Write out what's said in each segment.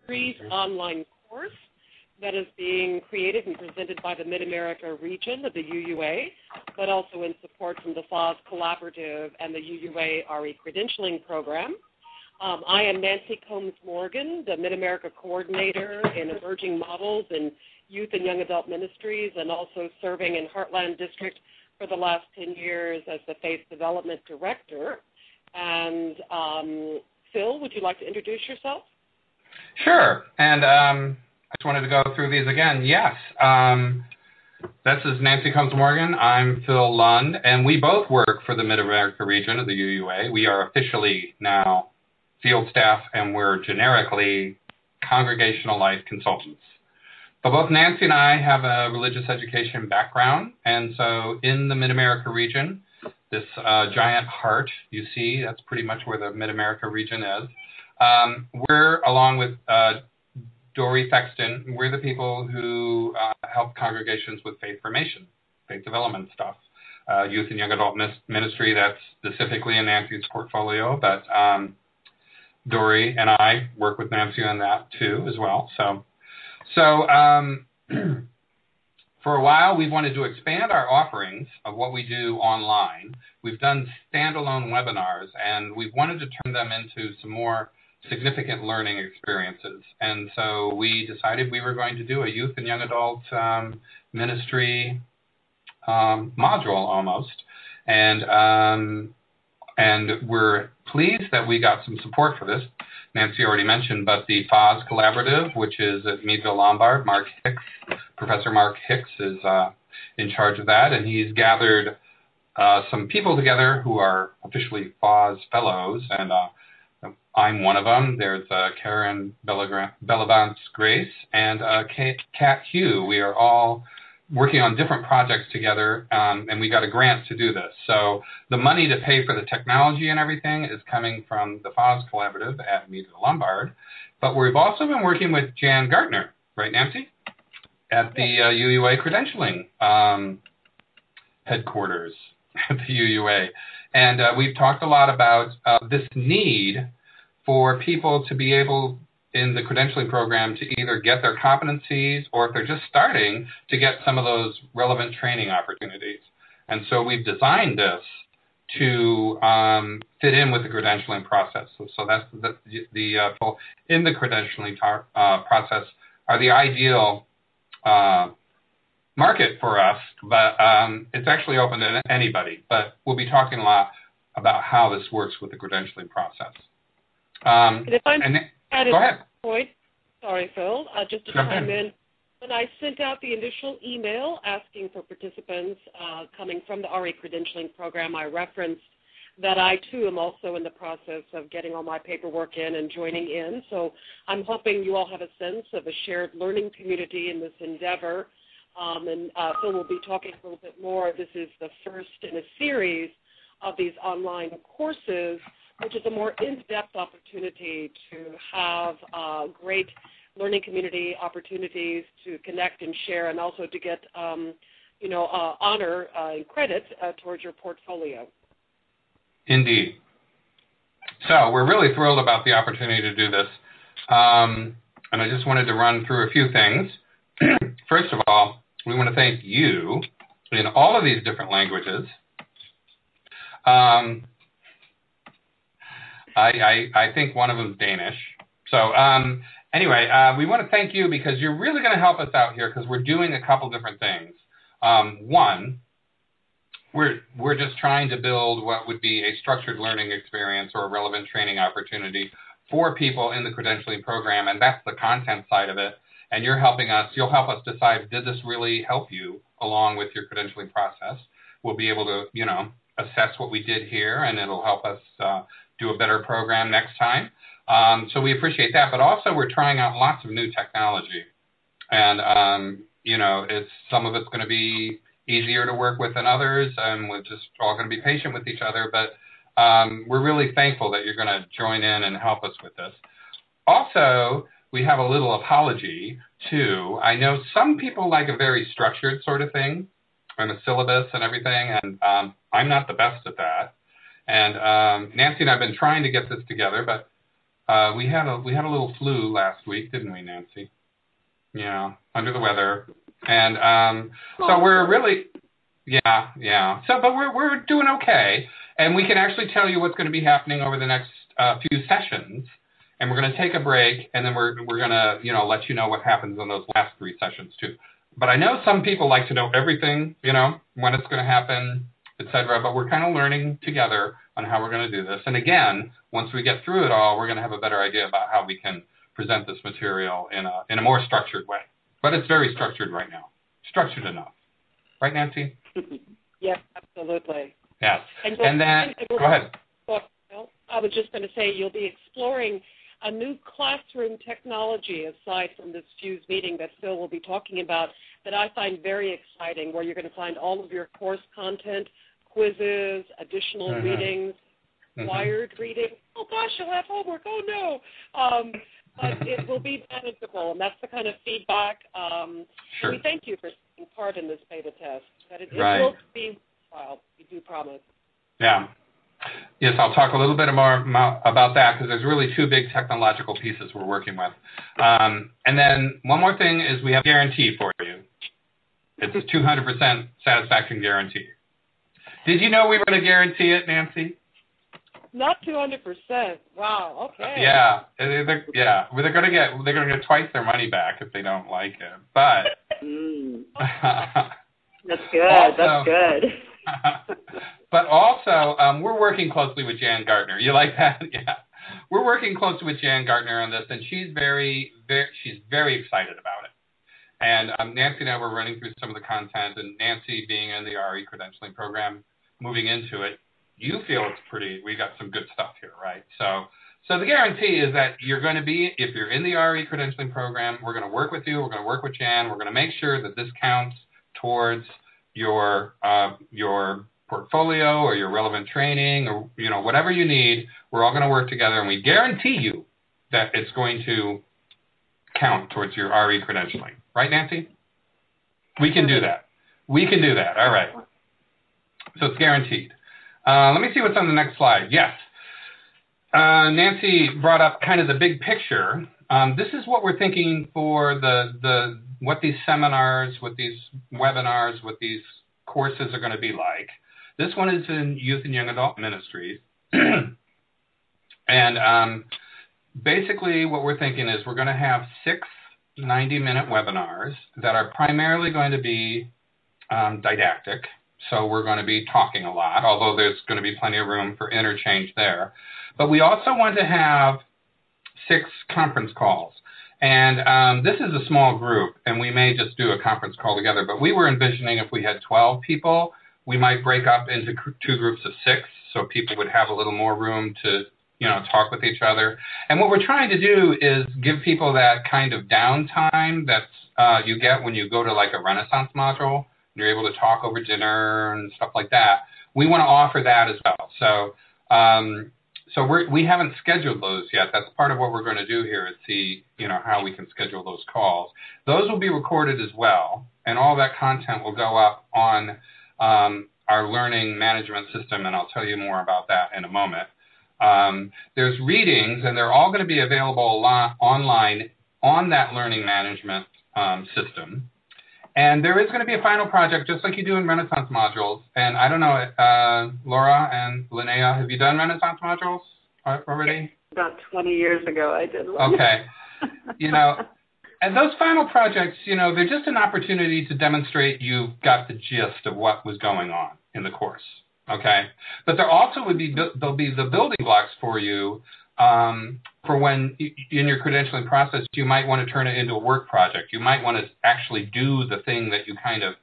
Ministries online course that is being created and presented by the Mid-America region of the UUA, but also in support from the FOSS Collaborative and the UUA RE Credentialing Program. I am Nancy Combs-Morgan, the Mid-America Coordinator in Emerging Models in Youth and Young Adult Ministries, and also serving in Heartland District for the last 10 years as the Faith Development Director. And Phil, would you like to introduce yourself? Sure. And I just wanted to go through these again. Yes. This is Nancy Combs-Morgan. I'm Phil Lund, and we both work for the Mid-America region of the UUA. We are officially now field staff, and we're generically congregational life consultants. But both Nancy and I have a religious education background, and so in the Mid-America region, this giant heart you see, that's pretty much where the Mid-America region is. We're, along with Dory Thexton, we're the people who help congregations with faith formation, faith development stuff. Youth and Young Adult Ministry, that's specifically in Nancy's portfolio, but Dory and I work with Nancy on that too as well. So for a while, we've wanted to expand our offerings of what we do online. We've done standalone webinars, and we've wanted to turn them into some more significant learning experiences. And so we decided we were going to do a Youth and Young Adult Ministry module almost. And we're pleased that we got some support for this. Nancy already mentioned, but the FOSS Collaborative, which is at Meadville Lombard, Mark Hicks, Professor Mark Hicks is in charge of that, and he's gathered some people together who are officially FOSS fellows, and I'm one of them. There's Karen Bellavance-Grace and Kat Hugh. We are all working on different projects together, and we got a grant to do this. So the money to pay for the technology and everything is coming from the FOSS Collaborative at Meadville Lombard. But we've also been working with Jan Gartner, right, Nancy, at the UUA credentialing headquarters at the UUA. And we've talked a lot about this need for people to be able in the credentialing program to either get their competencies or if they're just starting to get some of those relevant training opportunities. And so we've designed this to fit in with the credentialing process. So that's the people in the credentialing process are the ideal market for us, but it's actually open to anybody. But we'll be talking a lot about how this works with the credentialing process. Go ahead. Point. Sorry, Phil. Just to chime in. When I sent out the initial email asking for participants coming from the RE credentialing program, I referenced that I, too, am also in the process of getting all my paperwork in and joining in. So I'm hoping you all have a sense of a shared learning community in this endeavor. And Phil will be talking a little bit more. This is the first in a series of these online courses, which is a more in-depth opportunity to have great learning community opportunities to connect and share, and also to get, honor and credit towards your portfolio. Indeed. So we're really thrilled about the opportunity to do this. And I just wanted to run through a few things. First of all, we want to thank you in all of these different languages. I think one of them is Danish. So anyway, we want to thank you because you're really going to help us out here because we're doing a couple different things. One, we're just trying to build what would be a structured learning experience or a relevant training opportunity for people in the credentialing program, and that's the content side of it. And you're helping us. You'll help us decide, did this really help you along with your credentialing process? We'll be able to, assess what we did here, and it'll help us do a better program next time. So we appreciate that. But also we're trying out lots of new technology. And, some of it's going to be easier to work with than others, and we're just all going to be patient with each other. But we're really thankful that you're going to join in and help us with this. Also, we have a little apology, too. I know some people like a very structured sort of thing and a syllabus and everything, and I'm not the best at that. And Nancy and I have been trying to get this together, but We had a little flu last week, didn't we, Nancy? Yeah, under the weather, and so we're really, yeah. So, but we're doing okay, and we can actually tell you what's going to be happening over the next few sessions, and we're going to take a break, and then we're going to let you know what happens in those last 3 sessions too. But I know some people like to know everything, when it's going to happen, etc. But we're kind of learning together on how we're going to do this. And again, once we get through it all, we're going to have a better idea about how we can present this material in a more structured way. But it's very structured right now. Structured enough. Right, Nancy? Yes, absolutely. Yes. And then, go ahead. I was just going to say you'll be exploring a new classroom technology aside from this Fuse meeting that Phil will be talking about that I find very exciting, where you're going to find all of your course content, quizzes, additional readings, wired reading. Oh, gosh, you'll have homework. Oh, no. But it will be manageable, and that's the kind of feedback. Sure. We thank you for taking part in this beta test. That it will be worthwhile. We do promise. Yeah. Yes, I'll talk a little bit more about that because there's really 2 big technological pieces we're working with. And then one more thing is we have a guarantee for you. It's a 200% satisfaction guarantee. Did you know we were going to guarantee it, Nancy? Not 200%. Wow. Okay. Yeah. They're going to get twice their money back if they don't like it. But that's good. That's good. But also, we're working closely with Jan Gardner. You like that? Yeah. We're working closely with Jan Gardner on this, and she's very excited about it. And Nancy and I were running through some of the content, and Nancy being in the RE credentialing program, moving into it, you feel we got some good stuff here, right? So the guarantee is that you're going to be, if you're in the RE credentialing program, we're going to work with you, we're going to work with Jan, we're going to make sure that this counts towards your portfolio or your relevant training or whatever you need. We're all going to work together, and we guarantee you that it's going to count towards your RE credentialing. Right, Nancy? We can do that. We can do that. All right. So it's guaranteed. Let me see what's on the next slide. Yes. Nancy brought up kind of the big picture. This is what we're thinking for what these seminars, what these webinars, what these courses are going to be like. This one is in Youth and Young Adult Ministries. And basically what we're thinking is we're going to have 6 90-minute webinars that are primarily going to be didactic. So we're going to be talking a lot, although there's going to be plenty of room for interchange there. But we also want to have 6 conference calls. And this is a small group, and we may just do a conference call together. But we were envisioning if we had 12 people, we might break up into 2 groups of 6, so people would have a little more room to talk with each other. And what we're trying to do is give people that kind of downtime that you get when you go to like a Renaissance module. You're able to talk over dinner and stuff like that. We want to offer that as well. So we haven't scheduled those yet. That's part of what we're going to do here is see how we can schedule those calls. Those will be recorded as well, and all that content will go up on our learning management system, and I'll tell you more about that in a moment. There's readings, and they're all going to be available online on that learning management system. And there is going to be a final project, just like you do in Renaissance modules. And I don't know, Laura and Linnea, have you done Renaissance modules already? About 20 years ago I did one. Okay. And those final projects, they're just an opportunity to demonstrate you've got the gist of what was going on in the course. Okay? But there also there'll be the building blocks for you for when in your credentialing process, you might want to turn it into a work project. You might want to actually do the thing that you kind of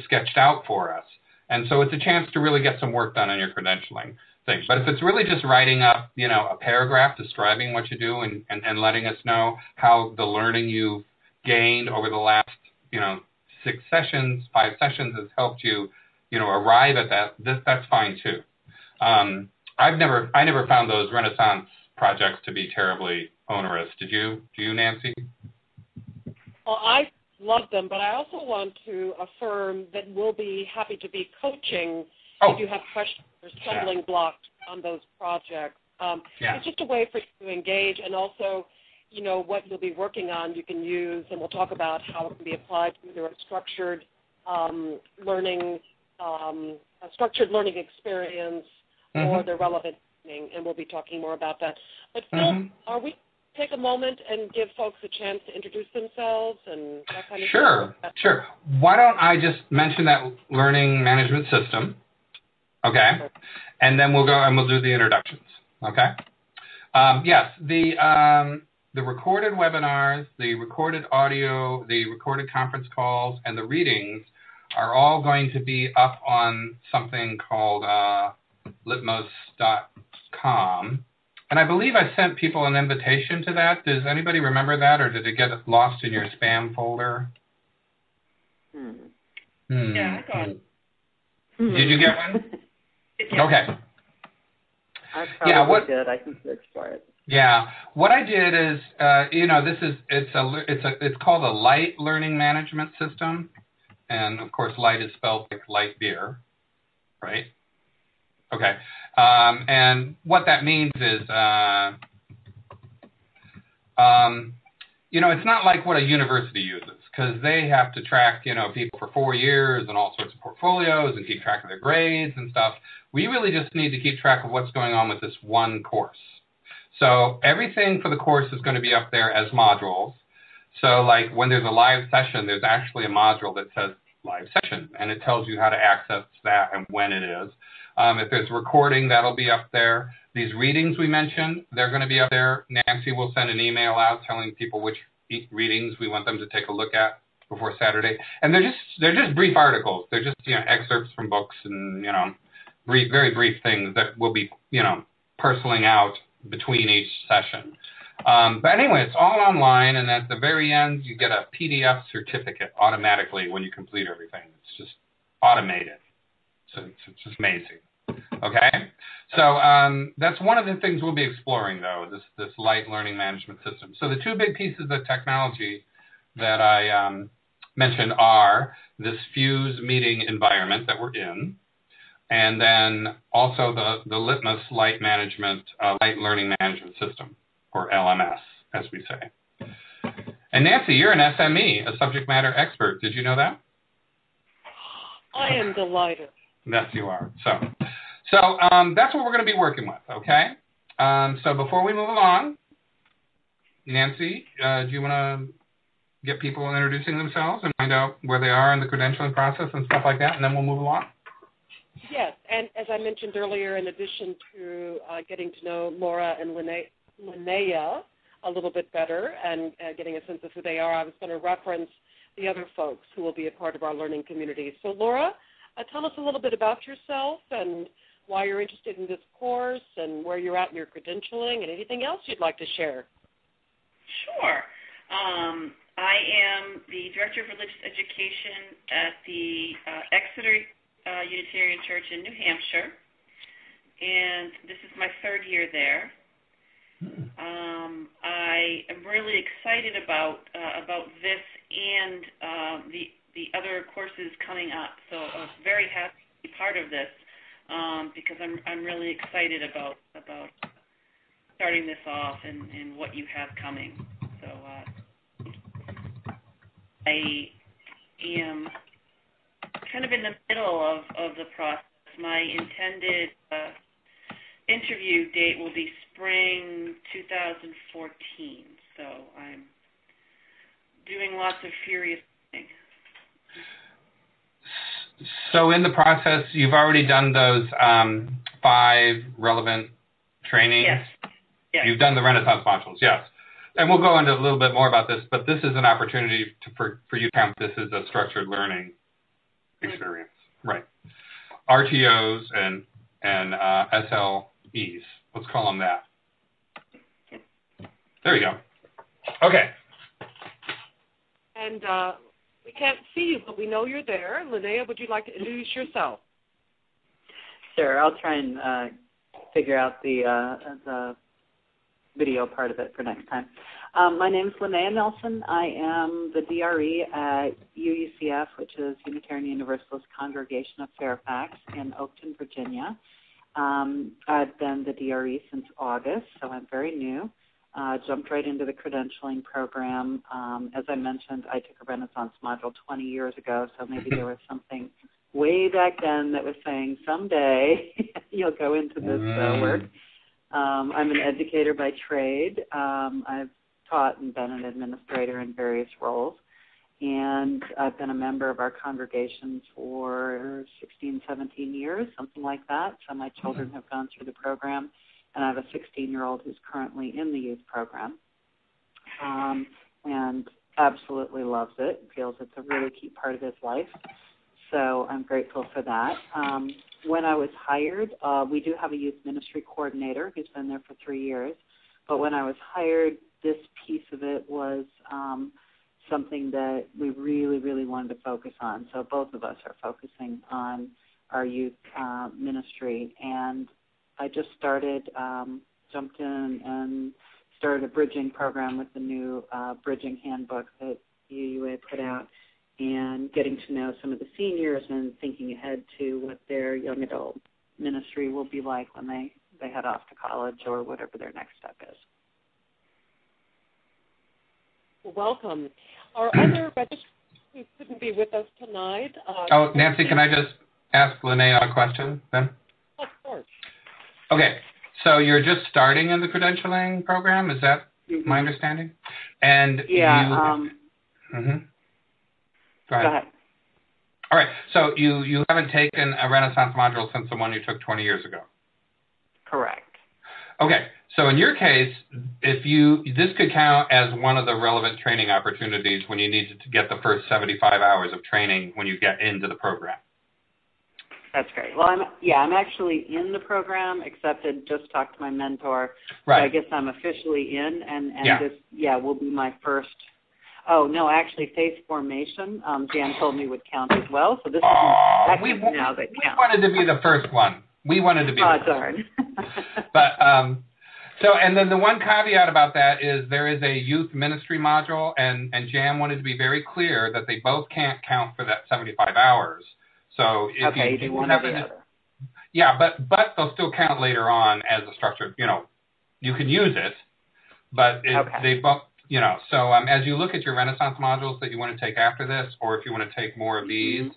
sketched out for us. And so it's a chance to really get some work done on your credentialing thing. But if it's really just writing up, a paragraph describing what you do and letting us know how the learning you've gained over the last, 6 sessions, 5 sessions has helped you, arrive at that, that's fine too. I never found those Renaissance projects to be terribly onerous. Did you? Do you, Nancy? Well, I love them, but I also want to affirm that we'll be happy to be coaching if you have questions or stumbling blocks on those projects. It's just a way for you to engage, and also, what you'll be working on you can use, and we'll talk about how it can be applied to either a structured learning experience or the relevant learning, and we'll be talking more about that. But Phil, are we take a moment and give folks a chance to introduce themselves and that kind of stuff? Sure. Why don't I just mention that learning management system, okay? And then we'll go and we'll do the introductions, okay? Yes, the recorded webinars, the recorded audio, the recorded conference calls, and the readings are all going to be up on something called litmos.com. And I believe I sent people an invitation to that. Does anybody remember that, or did it get lost in your spam folder? Yeah, I got it. Did you get one? Okay. I probably did. I can search for it. Yeah. What I did is, it's called a light learning management system, and of course, light is spelled like light beer, right? Okay. And what that means is, it's not like what a university uses, because they have to track, people for 4 years and all sorts of portfolios and keep track of their grades and stuff. We really just need to keep track of what's going on with this one course. So everything for the course is going to be up there as modules. So like when there's a live session, there's actually a module that says live session, and it tells you how to access that and when it is. If there's recording, that'll be up there. These readings we mentioned, they're going to be up there. Nancy will send an email out telling people which readings we want them to take a look at before Saturday. And they're just brief articles. They're just excerpts from books and very brief things that will be parceling out between each session. But anyway, it's all online, and at the very end, you get a PDF certificate automatically when you complete everything. It's just automated. So it's just amazing. Okay? So that's one of the things we'll be exploring, though, this light learning management system. So the two big pieces of technology that I mentioned are this Fuse meeting environment that we're in, and then also the Litmus light learning management system, or LMS, as we say. And Nancy, you're an SME, a subject matter expert. Did you know that? I am delighted. Yes, you are. So that's what we're going to be working with, okay? So before we move along, Nancy, do you want to get people introducing themselves and find out where they are in the credentialing process and stuff like that, and then we'll move along? Yes, and as I mentioned earlier, in addition to getting to know Laura and Linnea a little bit better and getting a sense of who they are, I was going to reference the other folks who will be a part of our learning community. So Laura, tell us a little bit about yourself and why you're interested in this course and where you're at in your credentialing and anything else you'd like to share. Sure. I am the Director of Religious Education at the Exeter Unitarian Church in New Hampshire, and this is my third year there. I am really excited about this and the other courses coming up, so I'm very happy to be part of this because I'm really excited about starting this off and what you have coming. So I am kind of in the middle of the process. My intended interview date will be spring 2014, so I'm doing lots of furious things. So in the process, you've already done those 5 relevant trainings? Yes. You've done the Renaissance modules, yes. And we'll go into a little bit more about this, but this is an opportunity for you to count this as a structured learning experience. Right. RTOs and SLEs. Let's call them that. There you go. Okay. And we can't see you, but we know you're there. Linnea, would you like to introduce yourself? Sure. I'll try and figure out the video part of it for next time. My name is Linnea Nelson. I am the DRE at UUCF, which is Unitarian Universalist Congregation of Fairfax in Oakton, Virginia. I've been the DRE since August, so I'm very new. Jumped right into the credentialing program. As I mentioned, I took a Renaissance module 20 years ago, so maybe there was something way back then that was saying someday you'll go into this work. I'm an educator by trade. I've taught and been an administrator in various roles, and I've been a member of our congregation for 16, 17 years, something like that. So my children have gone through the program, and I have a 16-year-old who's currently in the youth program and absolutely loves it, feels it's a really key part of his life. So I'm grateful for that. When I was hired, we do have a youth ministry coordinator who's been there for 3 years. But when I was hired, this piece of it was something that we really, really wanted to focus on. So both of us are focusing on our youth ministry. And I just jumped in and started a bridging program with the new bridging handbook that Y&YA put out, and getting to know some of the seniors and thinking ahead to what their young adult ministry will be like when they head off to college or whatever their next step is. Welcome. Our other registrants who couldn't be with us tonight. Nancy, can I just ask Linnea a question then? Of course. Okay, so you're just starting in the credentialing program, is that my understanding? And yeah. Go ahead. All right, so you haven't taken a Renaissance module since the one you took 20 years ago? Correct. Okay, so in your case, this could count as one of the relevant training opportunities when you need to get the first 75 hours of training when you get into the program. That's great. Well, I'm actually in the program, accepted, just talked to my mentor. Right. So I guess I'm officially in, and yeah. this, will be my first. Oh, no, actually, faith formation, Jan told me would count as well. So this is now that counts. We wanted to be the first one. We wanted to be the first darn. But, and then the one caveat about that is there is a youth ministry module, and Jan wanted to be very clear that they both can't count for that 75 hours. So if you do one or the other. Yeah, but they'll still count later on as a structure. You can use it, but they both, So as you look at your Renaissance modules that you want to take after this, or if you want to take more of these,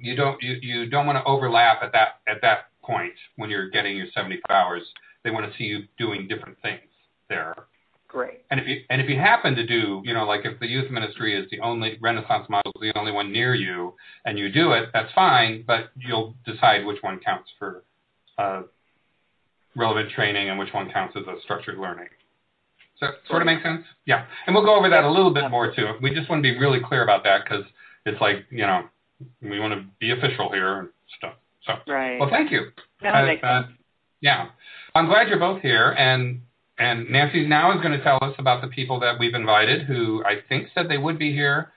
you don't want to overlap at that point when you're getting your 75 hours. They want to see you doing different things there. Great. And if you happen to do, like if the youth ministry is the only Renaissance module, the only one near you, and you do it, that's fine, but you'll decide which one counts for relevant training and which one counts as a structured learning. Does that sort of make sense? Yeah. And we'll go over that a little bit more too. We just want to be really clear about that because it's like, we want to be official here and stuff. So, right. Well, thank you. That makes sense. Yeah. I'm glad you're both here, and Nancy now is going to tell us about the people that we've invited who I think said they would be here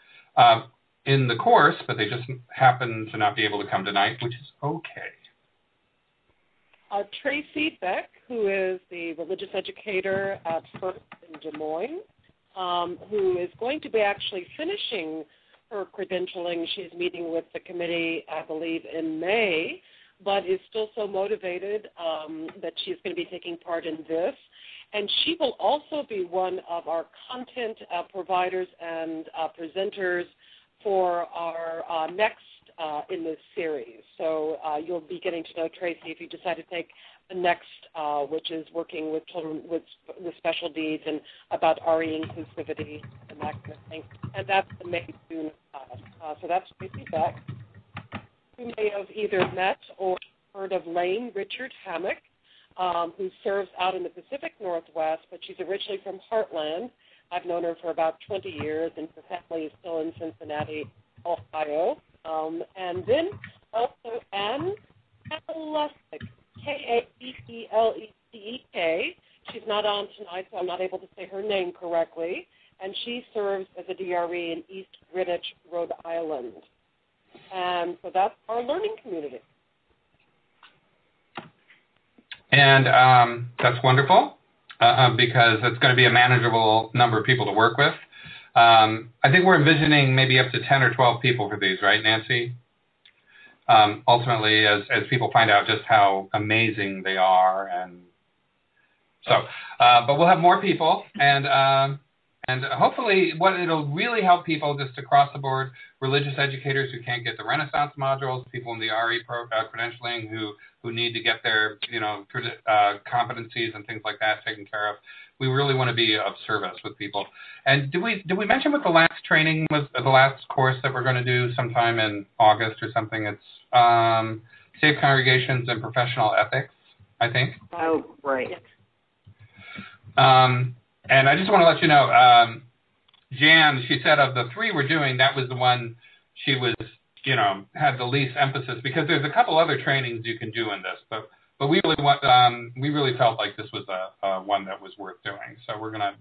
in the course, but they just happen to not be able to come tonight, which is okay. Tracy Beck, who is the religious educator at First in Des Moines, who is going to be actually finishing her credentialing. She's meeting with the committee, I believe, in May, but is still so motivated that she's going to be taking part in this. And she will also be one of our content providers and presenters for our next in this series. So you'll be getting to know Tracy if you decide to take the next, which is working with children with special needs and about RE inclusivity and that kind of thing. And that's the May-June class. So that's Tracy Beck. You may have either met or heard of Lane Richard Hammock, who serves out in the Pacific Northwest, but she's originally from Heartland. I've known her for about 20 years, and her family is still in Cincinnati, Ohio. And then also Anne Kapelecek, Kapelecek. She's not on tonight, so I'm not able to say her name correctly. And she serves as a DRE in East Greenwich, Rhode Island. And so that's our learning community. And that's wonderful because it's going to be a manageable number of people to work with. I think we're envisioning maybe up to 10 or 12 people for these, right, Nancy? ultimately as people find out just how amazing they are. And so, but we'll have more people, and hopefully what it'll really help people just across the board, religious educators who can't get the Renaissance modules, people in the RE credentialing who need to get their, competencies and things like that taken care of. We really want to be of service with people. And did we mention what the last training was, the last course that we're going to do sometime in August or something? It's Safe Congregations and Professional Ethics, I think. Oh, right. And I just want to let you know, Jan, she said of the three we're doing, that was the one she was, had the least emphasis, because there's a couple other trainings you can do in this, but we really felt like this was a one that was worth doing. So we're going to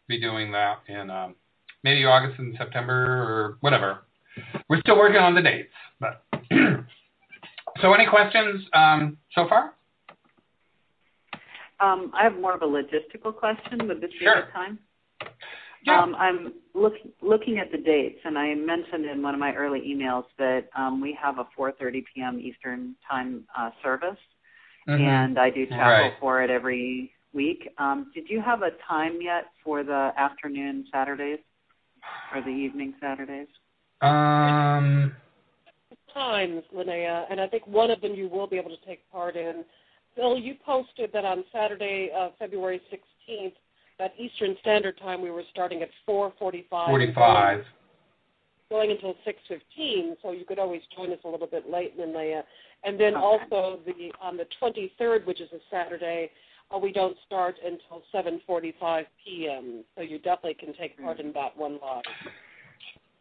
be doing that in maybe August and September or whatever. We're still working on the dates. But so any questions so far? I have more of a logistical question. Would this be a good time? Yeah. I'm looking at the dates, and I mentioned in one of my early emails that we have a 4:30 p.m. Eastern Time service, and I do chapel for it every week. Did you have a time yet for the afternoon Saturdays or the evening Saturdays? Times, Linnea, and I think one of them you will be able to take part in. Bill, you posted that on Saturday, February 16th, that Eastern Standard Time, we were starting at 4:45. Going until 6:15, so you could always join us a little bit late, Linnea. And then also on the 23rd, which is a Saturday, we don't start until 7:45 p.m., so you definitely can take part in that one live.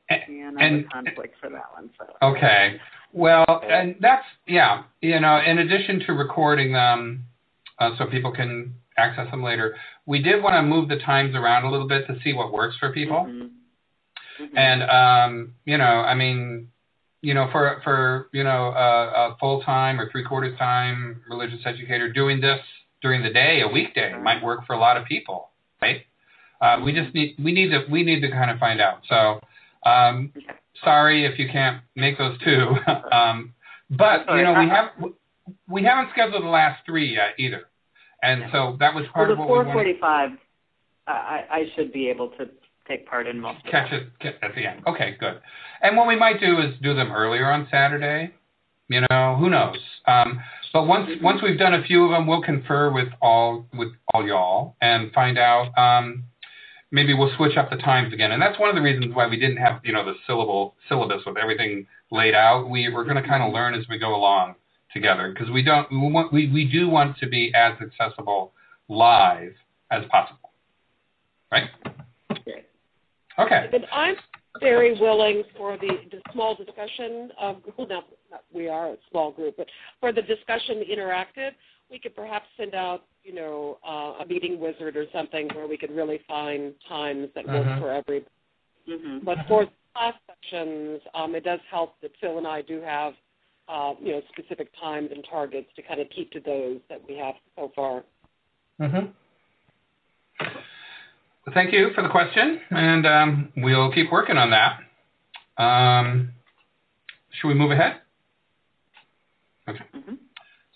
And I have a conflict for that one. So. Okay. Well, and that's, in addition to recording them so people can access them later, we did want to move the times around a little bit to see what works for people. And, for a full-time or three-quarters time religious educator doing this during the day, a weekday, might work for a lot of people, right? We need to kind of find out. So, sorry if you can't make those two, but we haven't scheduled the last three yet either, and so that was part of what we wanted. 4:45, I should be able to take part in most. Catch it at the end. Okay, good. And what we might do is do them earlier on Saturday. Who knows? But once we've done a few of them, we'll confer with all y'all and find out. Maybe we'll switch up the times again, and that's one of the reasons why we didn't have the syllabus with everything laid out. We're going to kind of learn as we go along together, because we do want to be as accessible live as possible, right? Okay. And I'm very willing for the small discussion of, we are a small group, but for the discussion interactive, we could perhaps send out a meeting wizard or something where we could really find times that work for everybody. But for class sections, it does help that Phil and I do have, specific times and targets to kind of keep to those that we have so far. Well, thank you for the question, and we'll keep working on that. Should we move ahead? Okay.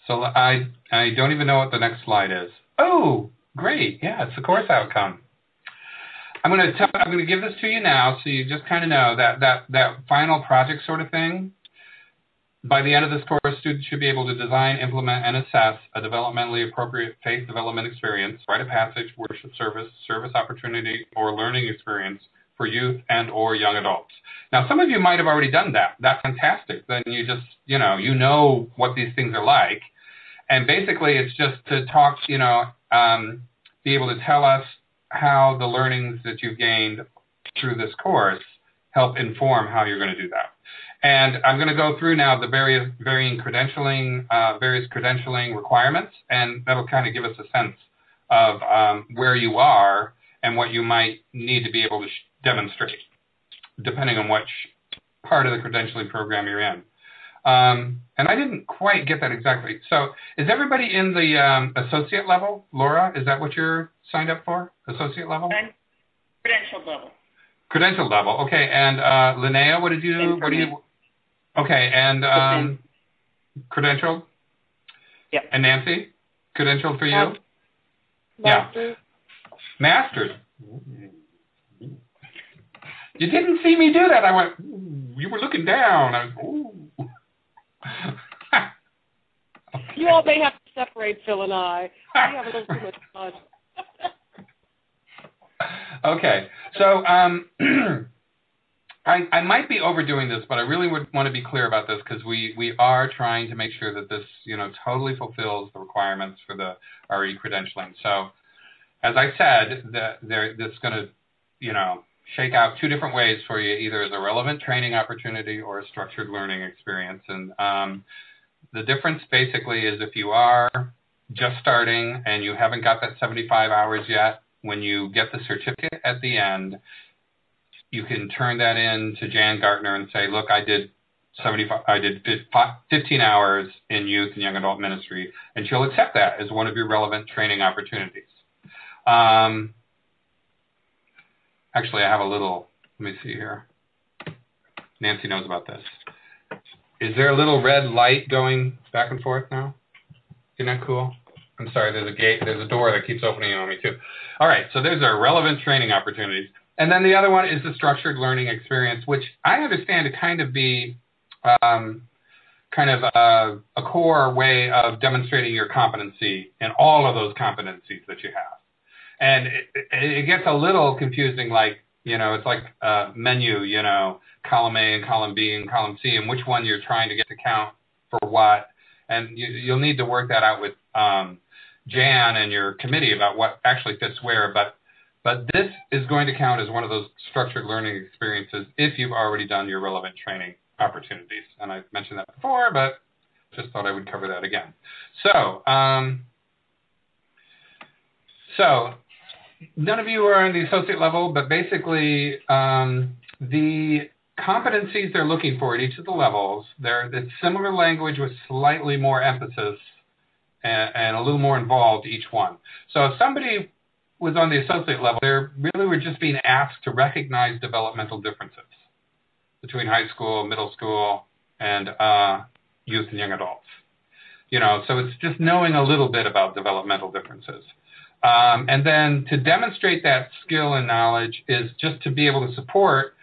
So I don't even know what the next slide is. Oh, great. Yeah, it's the course outcome. I'm going to give this to you now so you just kind of know that final project sort of thing. By the end of this course, students should be able to design, implement, and assess a developmentally appropriate faith development experience, rite of passage, worship service opportunity, or learning experience for youth and or young adults. Now, some of you might have already done that. That's fantastic. Then you just, you know what these things are like. And basically, it's just to talk, be able to tell us how the learnings that you've gained through this course help inform how you're going to do that. And I'm going to go through now the various credentialing requirements, and that'll kind of give us a sense of where you are and what you might need to be able to demonstrate, depending on which part of the credentialing program you're in. And I didn't quite get that exactly. So is everybody in the associate level? Laura, is that what you're signed up for? Associate level? Credentialed level. Credentialed level. Okay. And Linnea, what do you? Okay. And credentialed? Yep. And Nancy, credentialed for you? Master's. Yeah. Master's. You didn't see me do that. I went, ooh, you were looking down. I was, ooh. You all may have to separate Phil and I. We have a little too much fun. Okay. So I might be overdoing this, but I really would want to be clear about this because we are trying to make sure that this, totally fulfills the requirements for the RE credentialing. So as I said, this is going to, shake out two different ways for you, either as a relevant training opportunity or a structured learning experience. And the difference basically is if you are just starting and you haven't got that 75 hours yet, when you get the certificate at the end, you can turn that in to Jan Gartner and say, look, I did 15 hours in Youth and Young Adult Ministry, and she'll accept that as one of your relevant training opportunities. Actually, I have a little, let me see here. Nancy knows about this. Is there a little red light going back and forth now? Isn't that cool? I'm sorry, there's a door that keeps opening on me too. All right, so there's our relevant training opportunities. And then the other one is the structured learning experience, which I understand to kind of be a core way of demonstrating your competency in all of those competencies that you have. And it gets a little confusing, like, it's like a menu, column A and column B and column C, and which one you're trying to get to count for what. And you'll need to work that out with Jan and your committee about what actually fits where. But this is going to count as one of those structured learning experiences if you've already done your relevant training opportunities. And I've mentioned that before, but just thought I would cover that again. So none of you are on the associate level, but basically the competencies they're looking for at each of the levels, it's similar language with slightly more emphasis and a little more involved each one. So if somebody was on the associate level, they really were just being asked to recognize developmental differences between high school, middle school, and youth and young adults. So it's just knowing a little bit about developmental differences. And then to demonstrate that skill and knowledge is just to be able to support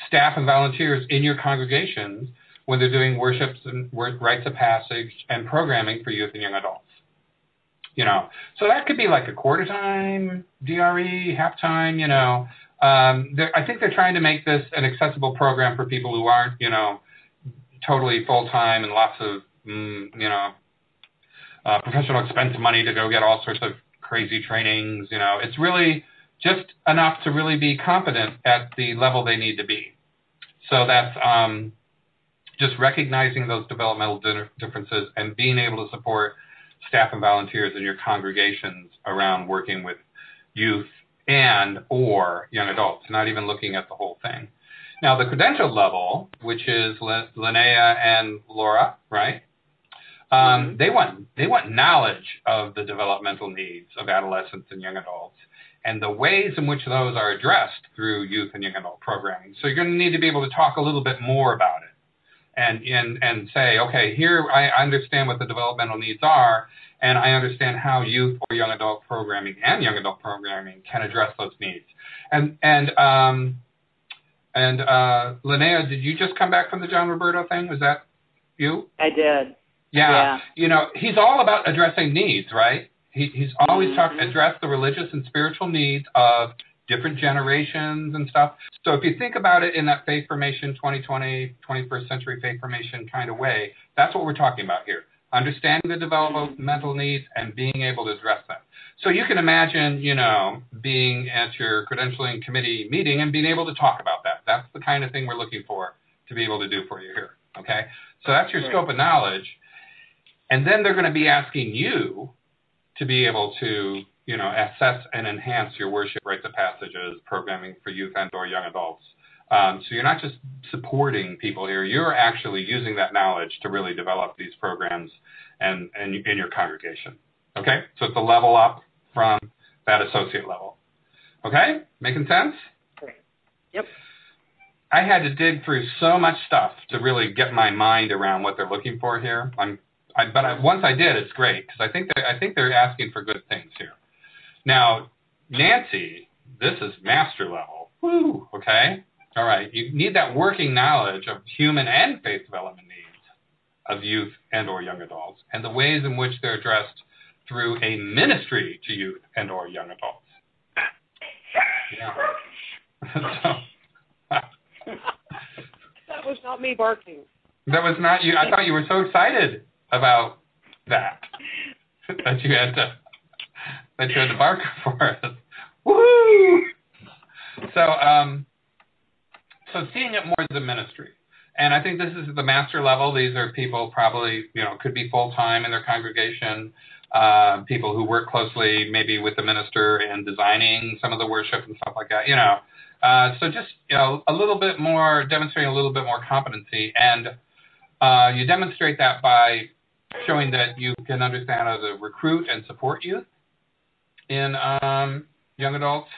staff and volunteers in your congregations when they're doing worships and rites of passage and programming for youth and young adults. So that could be like a quarter time, DRE, half time, I think they're trying to make this an accessible program for people who aren't, totally full time and lots of, professional expense money to go get all sorts of crazy trainings. It's really just enough to really be competent at the level they need to be. So that's just recognizing those developmental differences and being able to support staff and volunteers in your congregations around working with youth and or young adults, not even looking at the whole thing. Now, the credentialed level, which is Linnea and Laura, right? They want knowledge of the developmental needs of adolescents and young adults and the ways in which those are addressed through youth and young adult programming. So you're going to need to be able to talk a little bit more about it and say, okay, here I understand what the developmental needs are, and I understand how youth or young adult programming and young adult programming can address those needs. And Linnea, did you just come back from the John Roberto thing? Was that you? I did. Yeah. He's all about addressing needs, right? He's always address the religious and spiritual needs of different generations and stuff. So if you think about it in that faith formation, 2020, 21st century faith formation kind of way, that's what we're talking about here. Understanding the developmental needs and being able to address them. So you can imagine, being at your credentialing committee meeting and being able to talk about that. That's the kind of thing we're looking for to be able to do for you here, okay? So that's your scope of knowledge. And then they're going to be asking you to be able to, assess and enhance your worship rites of passages, programming for youth and or young adults. So you're not just supporting people here, you're actually using that knowledge to really develop these programs and in your congregation. Okay? So it's a level up from that associate level. Okay? Making sense? Yep. I had to dig through so much stuff to really get my mind around what they're looking for here. Once I did, it's great because I think they're asking for good things here. Now, Nancy, this is master level. Woo, okay? All right. You need that working knowledge of human and faith development needs of youth and or young adults and the ways in which they're addressed through a ministry to youth and or young adults. Yeah. That was not me barking. That was not you. I thought you were so excited about that you had to bark for us. Woo! So seeing it more as a ministry. And I think this is the master level. These are people probably, could be full-time in their congregation, people who work closely maybe with the minister in designing some of the worship and stuff like that, So just, a little bit more, demonstrating a little bit more competency. And you demonstrate that by showing that you can understand how to recruit and support youth in young adults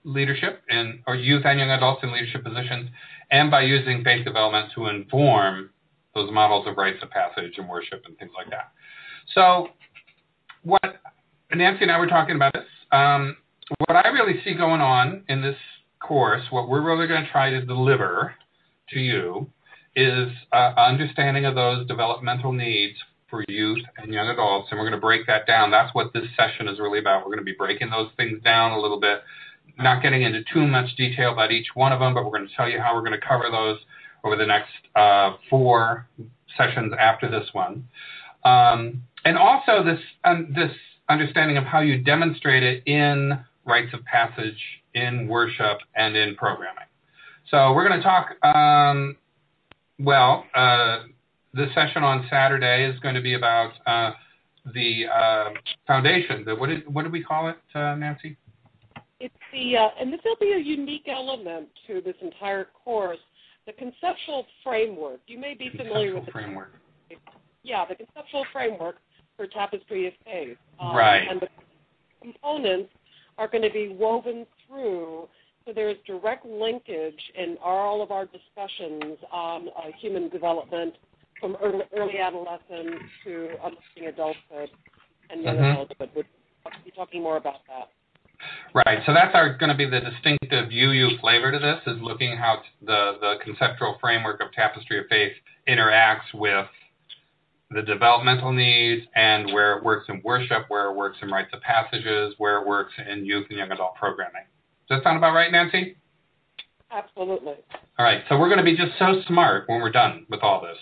leadership or youth and young adults in leadership positions, and by using faith development to inform those models of rites of passage and worship and things like that. So what Nancy and I were talking about this, what I really see going on in this course, what we're really going to try to deliver to you is understanding of those developmental needs for youth and young adults, and we're going to break that down. That's what this session is really about. We're going to be breaking those things down a little bit, not getting into too much detail about each one of them, but we're going to tell you how we're going to cover those over the next 4 sessions after this one. And also this understanding of how you demonstrate it in rites of passage, in worship, and in programming. So we're going to talk, this session on Saturday is going to be about the foundation. What did we call it, Nancy? It's and this will be a unique element to this entire course, the conceptual framework. You may be familiar with the framework. Yeah, the conceptual framework for Tapestry of Faith. Right. And the components are going to be woven through, so there's direct linkage in all of our discussions on human development from early adolescence to young adulthood and young adulthood. We'll be talking more about that. Right. So that's going to be the distinctive UU flavor to this, is looking how the conceptual framework of Tapestry of Faith interacts with the developmental needs and where it works in worship, where it works in rites of passages, where it works in youth and young adult programming. Does that sound about right, Nancy? Absolutely. All right. So we're going to be just so smart when we're done with all this.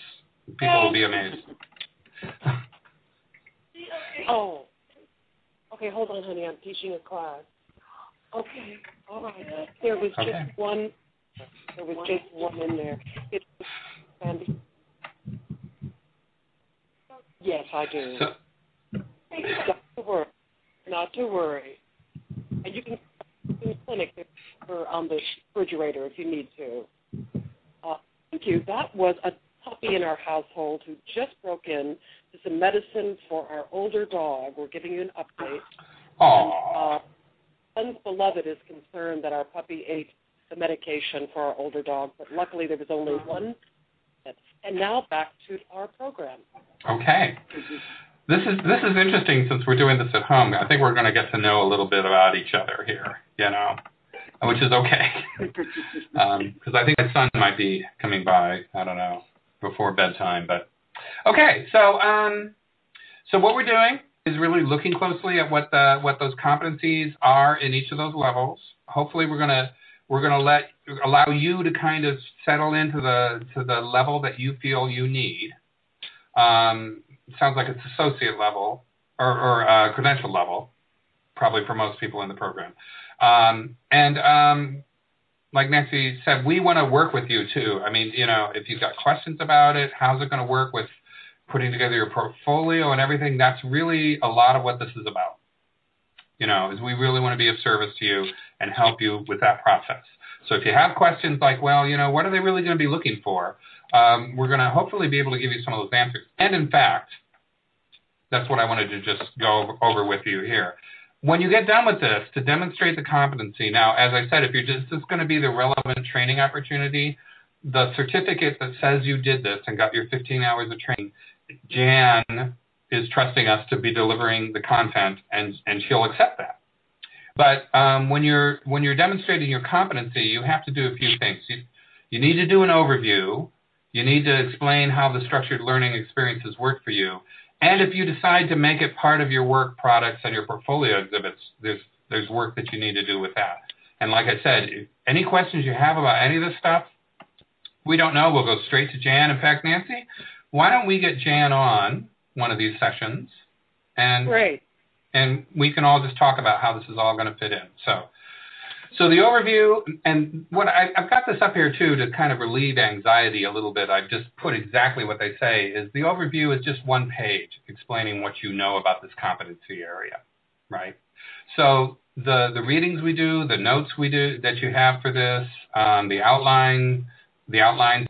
People will be amazed. Oh. Okay, hold on, honey. I'm teaching a class. Okay, all right. There was just one. There was just one in there. It's Sandy. Yes, I do. Not to worry. And you can in the clinic on the refrigerator if you need to. Thank you. That was a puppy in our household who just broke in to some medicine for our older dog. We're giving you an update. Aww. And Beloved is concerned that our puppy ate the medication for our older dog, but luckily there was only one. And now back to our program. Okay. This is interesting since we're doing this at home. I think we're going to get to know a little bit about each other here, which is okay. Because I think my son might be coming by, I don't know, before bedtime. But okay, so what we're doing is really looking closely at what those competencies are in each of those levels. Hopefully, we're gonna allow you to kind of settle into the level that you feel you need. It sounds like it's associate level or credential level, probably for most people in the program. Like Nancy said, we want to work with you too. I mean, if you've got questions about it, how's it going to work with putting together your portfolio and everything, that's really a lot of what this is about. Is we really want to be of service to you and help you with that process. So if you have questions like, what are they really going to be looking for? We're going to hopefully be able to give you some of those answers. And in fact, that's what I wanted to just go over with you here. When you get done with this, to demonstrate the competency, now, as I said, if you're just, this is going to be the relevant training opportunity, the certificate that says you did this and got your 15 hours of training, Jan is trusting us to be delivering the content, and she'll accept that. But when you're demonstrating your competency, you have to do a few things. You need to do an overview. You need to explain how the structured learning experiences work for you. And if you decide to make it part of your work products and your portfolio exhibits, there's work that you need to do with that. And like I said, any questions you have about any of this stuff, we don't know, we'll go straight to Jan. In fact, Nancy, why don't we get Jan on one of these sessions, and Great. And we can all just talk about how this is all going to fit in. So the overview, and what I've got this up here too to kind of relieve anxiety a little bit. I've just put exactly what they say. Is the overview is just one page explaining what you know about this competency area, right? So the readings we do, the notes we do that you have for this, the outlines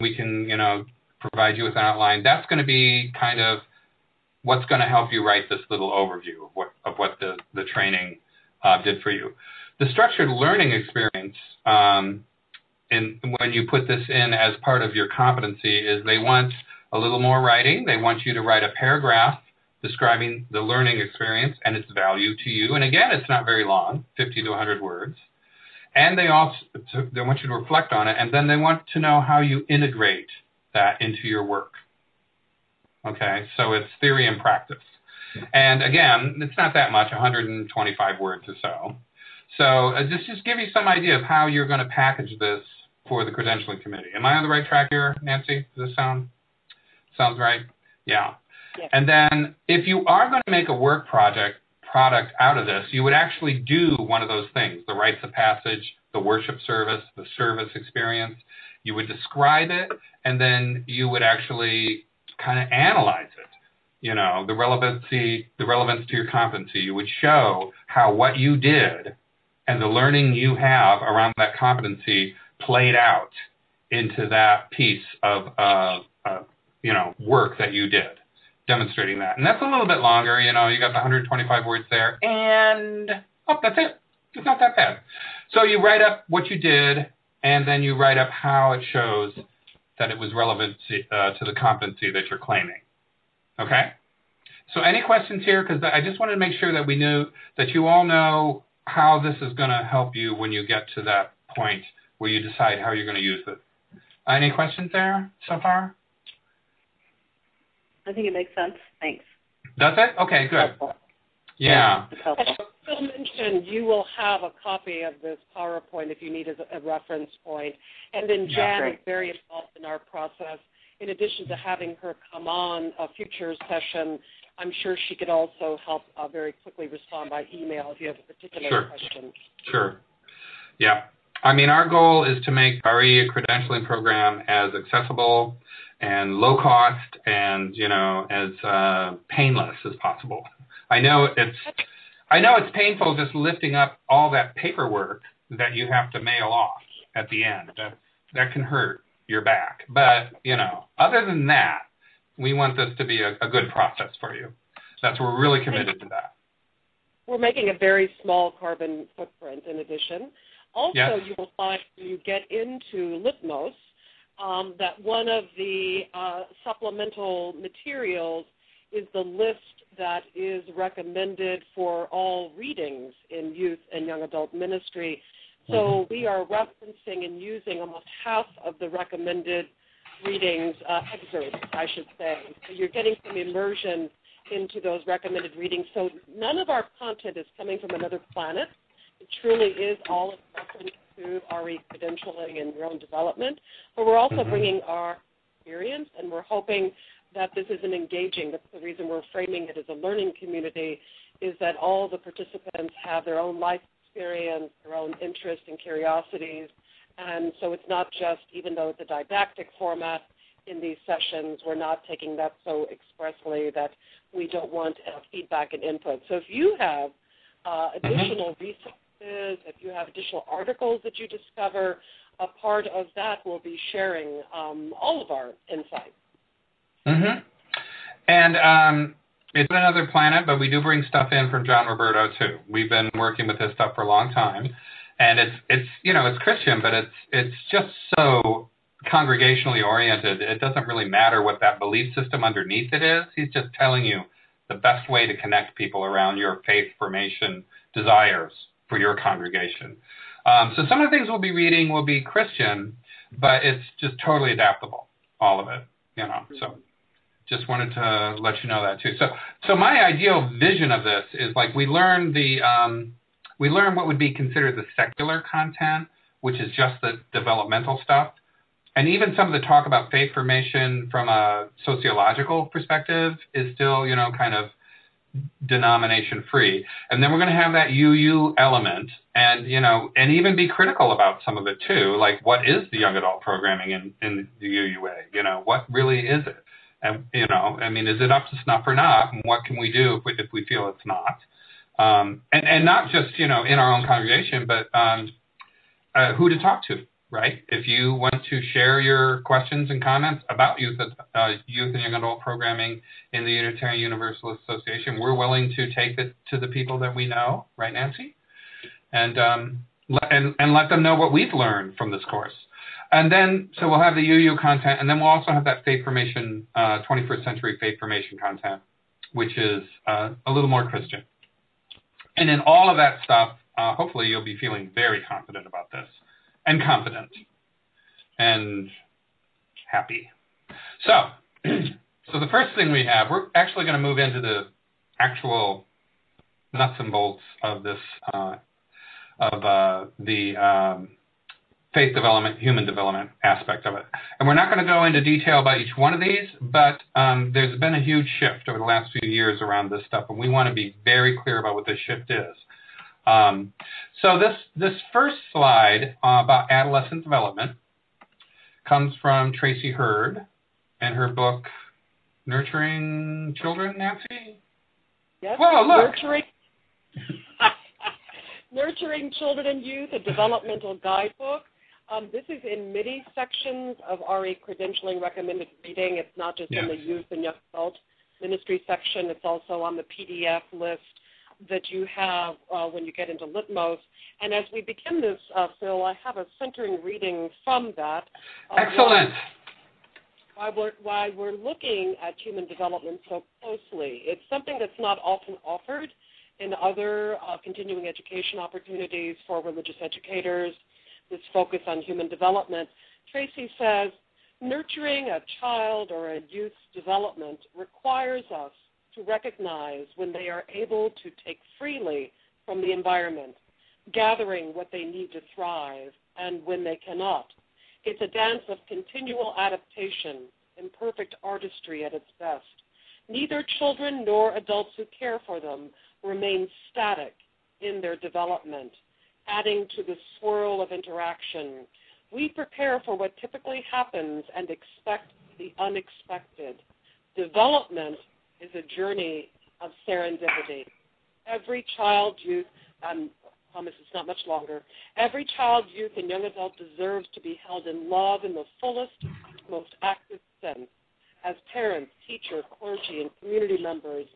we can provide you with an outline. That's going to be kind of what's going to help you write this little overview of what the training did for you. The structured learning experience, when you put this in as part of your competency, is they want a little more writing. They want you to write a paragraph describing the learning experience and its value to you. And again, it's not very long, 50 to 100 words. And they want you to reflect on it, and then they want to know how you integrate that into your work. Okay, so it's theory and practice. And again, it's not that much, 125 words or so. So just give you some idea of how you're going to package this for the credentialing committee. Am I on the right track here, Nancy? Does this sounds right? Yeah. Yes. And then if you are going to make a work product out of this, you would actually do one of those things, the rites of passage, the worship service, the service experience. You would describe it, and then you would actually kind of analyze it. The relevance to your competency. You would show how what you did and the learning you have around that competency played out into that piece of work that you did, demonstrating that. And that's a little bit longer. You got the 125 words there, and that's it. It's not that bad. So you write up what you did, and then you write up how it shows that it was relevant to the competency that you're claiming. Okay? So any questions here? Because I just wanted to make sure that we knew that you all know how this is going to help you when you get to that point where you decide how you're going to use it. Any questions there so far? I think it makes sense. Thanks. Does it? Okay, good. Helpful. Yeah. It's helpful. As Phil mentioned, you will have a copy of this PowerPoint if you need a reference point. And then Jan is very involved in our process. In addition to having her come on a future session, I'm sure she could also help very quickly respond by email if you have a particular question. Sure. Yeah. I mean, our goal is to make RE a credentialing program as accessible and low cost and, as painless as possible. I know it's painful just lifting up all that paperwork that you have to mail off at the end. That can hurt your back. But, other than that, we want this to be a good process for you. We're really committed to that. We're making a very small carbon footprint in addition. Also, yes. You will find when you get into Litmos that one of the supplemental materials is the list that is recommended for all readings in Youth and Young Adult Ministry. So we are referencing and using almost half of the recommended readings, excerpts, I should say. So you're getting some immersion into those recommended readings. So none of our content is coming from another planet. It truly is all in reference to RE credentialing and your own development. But we're also bringing our experience, and we're hoping that this is an engaging. That's the reason we're framing it as a learning community, is that all the participants have their own life experience, their own interests and curiosities. And so it's not just, even though it's a didactic format in these sessions, we're not taking that so expressly that we don't want feedback and input. So if you have additional resources, if you have additional articles that you discover, a part of that will be sharing all of our insights. And It's another planet, but we do bring stuff in from John Roberto too. We've been working with this stuff for a long time, and it's Christian, but it's just so congregationally oriented. It doesn't really matter what that belief system underneath it is. He's just telling you the best way to connect people around your faith formation desires for your congregation. So some of the things we'll be reading will be Christian, but it's just totally adaptable, all of it, So just wanted to let you know that too. So my ideal vision of this is like we learn what would be considered the secular content, which is just the developmental stuff. And even some of the talk about faith formation from a sociological perspective is still, kind of denomination free. And then we're going to have that UU element and even be critical about some of it too. Like, what is the young adult programming in the UUA? What really is it? And, is it up to snuff or not? And what can we do if we feel it's not? And not just, in our own congregation, but who to talk to. Right? If you want to share your questions and comments about youth and young adult programming in the Unitarian Universalist Association, we're willing to take it to the people that we know, right, Nancy? And let them know what we've learned from this course. And then, so we'll have the UU content, and then we'll also have that faith formation, 21st century faith formation content, which is a little more Christian. And in all of that stuff, hopefully you'll be feeling very confident about this. And confident and happy. So the first thing we have, we're actually going to move into the actual nuts and bolts of this, the faith development, human development aspect of it. And we're not going to go into detail about each one of these, but there's been a huge shift over the last few years around this stuff, and we want to be very clear about what this shift is. So this first slide about adolescent development comes from Tracy Hurd and her book, Nurturing Children, Nancy? Yes. Whoa, look. Nurturing Children and Youth, a developmental guidebook. This is in many sections of RE credentialing recommended reading. It's not just in the Youth and Young Adult Ministry section. It's also on the PDF list that you have when you get into Litmos. And as we begin this, Phil, I have a centering reading from that. Excellent. Why we're looking at human development so closely. It's something that's not often offered in other continuing education opportunities for religious educators, this focus on human development. Tracy says, nurturing a child or a youth's development requires us to recognize when they are able to take freely from the environment, gathering what they need to thrive, and when they cannot. It's a dance of continual adaptation, imperfect artistry at its best. Neither children nor adults who care for them remain static in their development, adding to the swirl of interaction. We prepare for what typically happens and expect the unexpected. Development is a journey of serendipity. Every child, youth, promise it's not much longer, every child, youth, and young adult deserves to be held in love in the fullest, most active sense. As parents, teachers, clergy, and community members,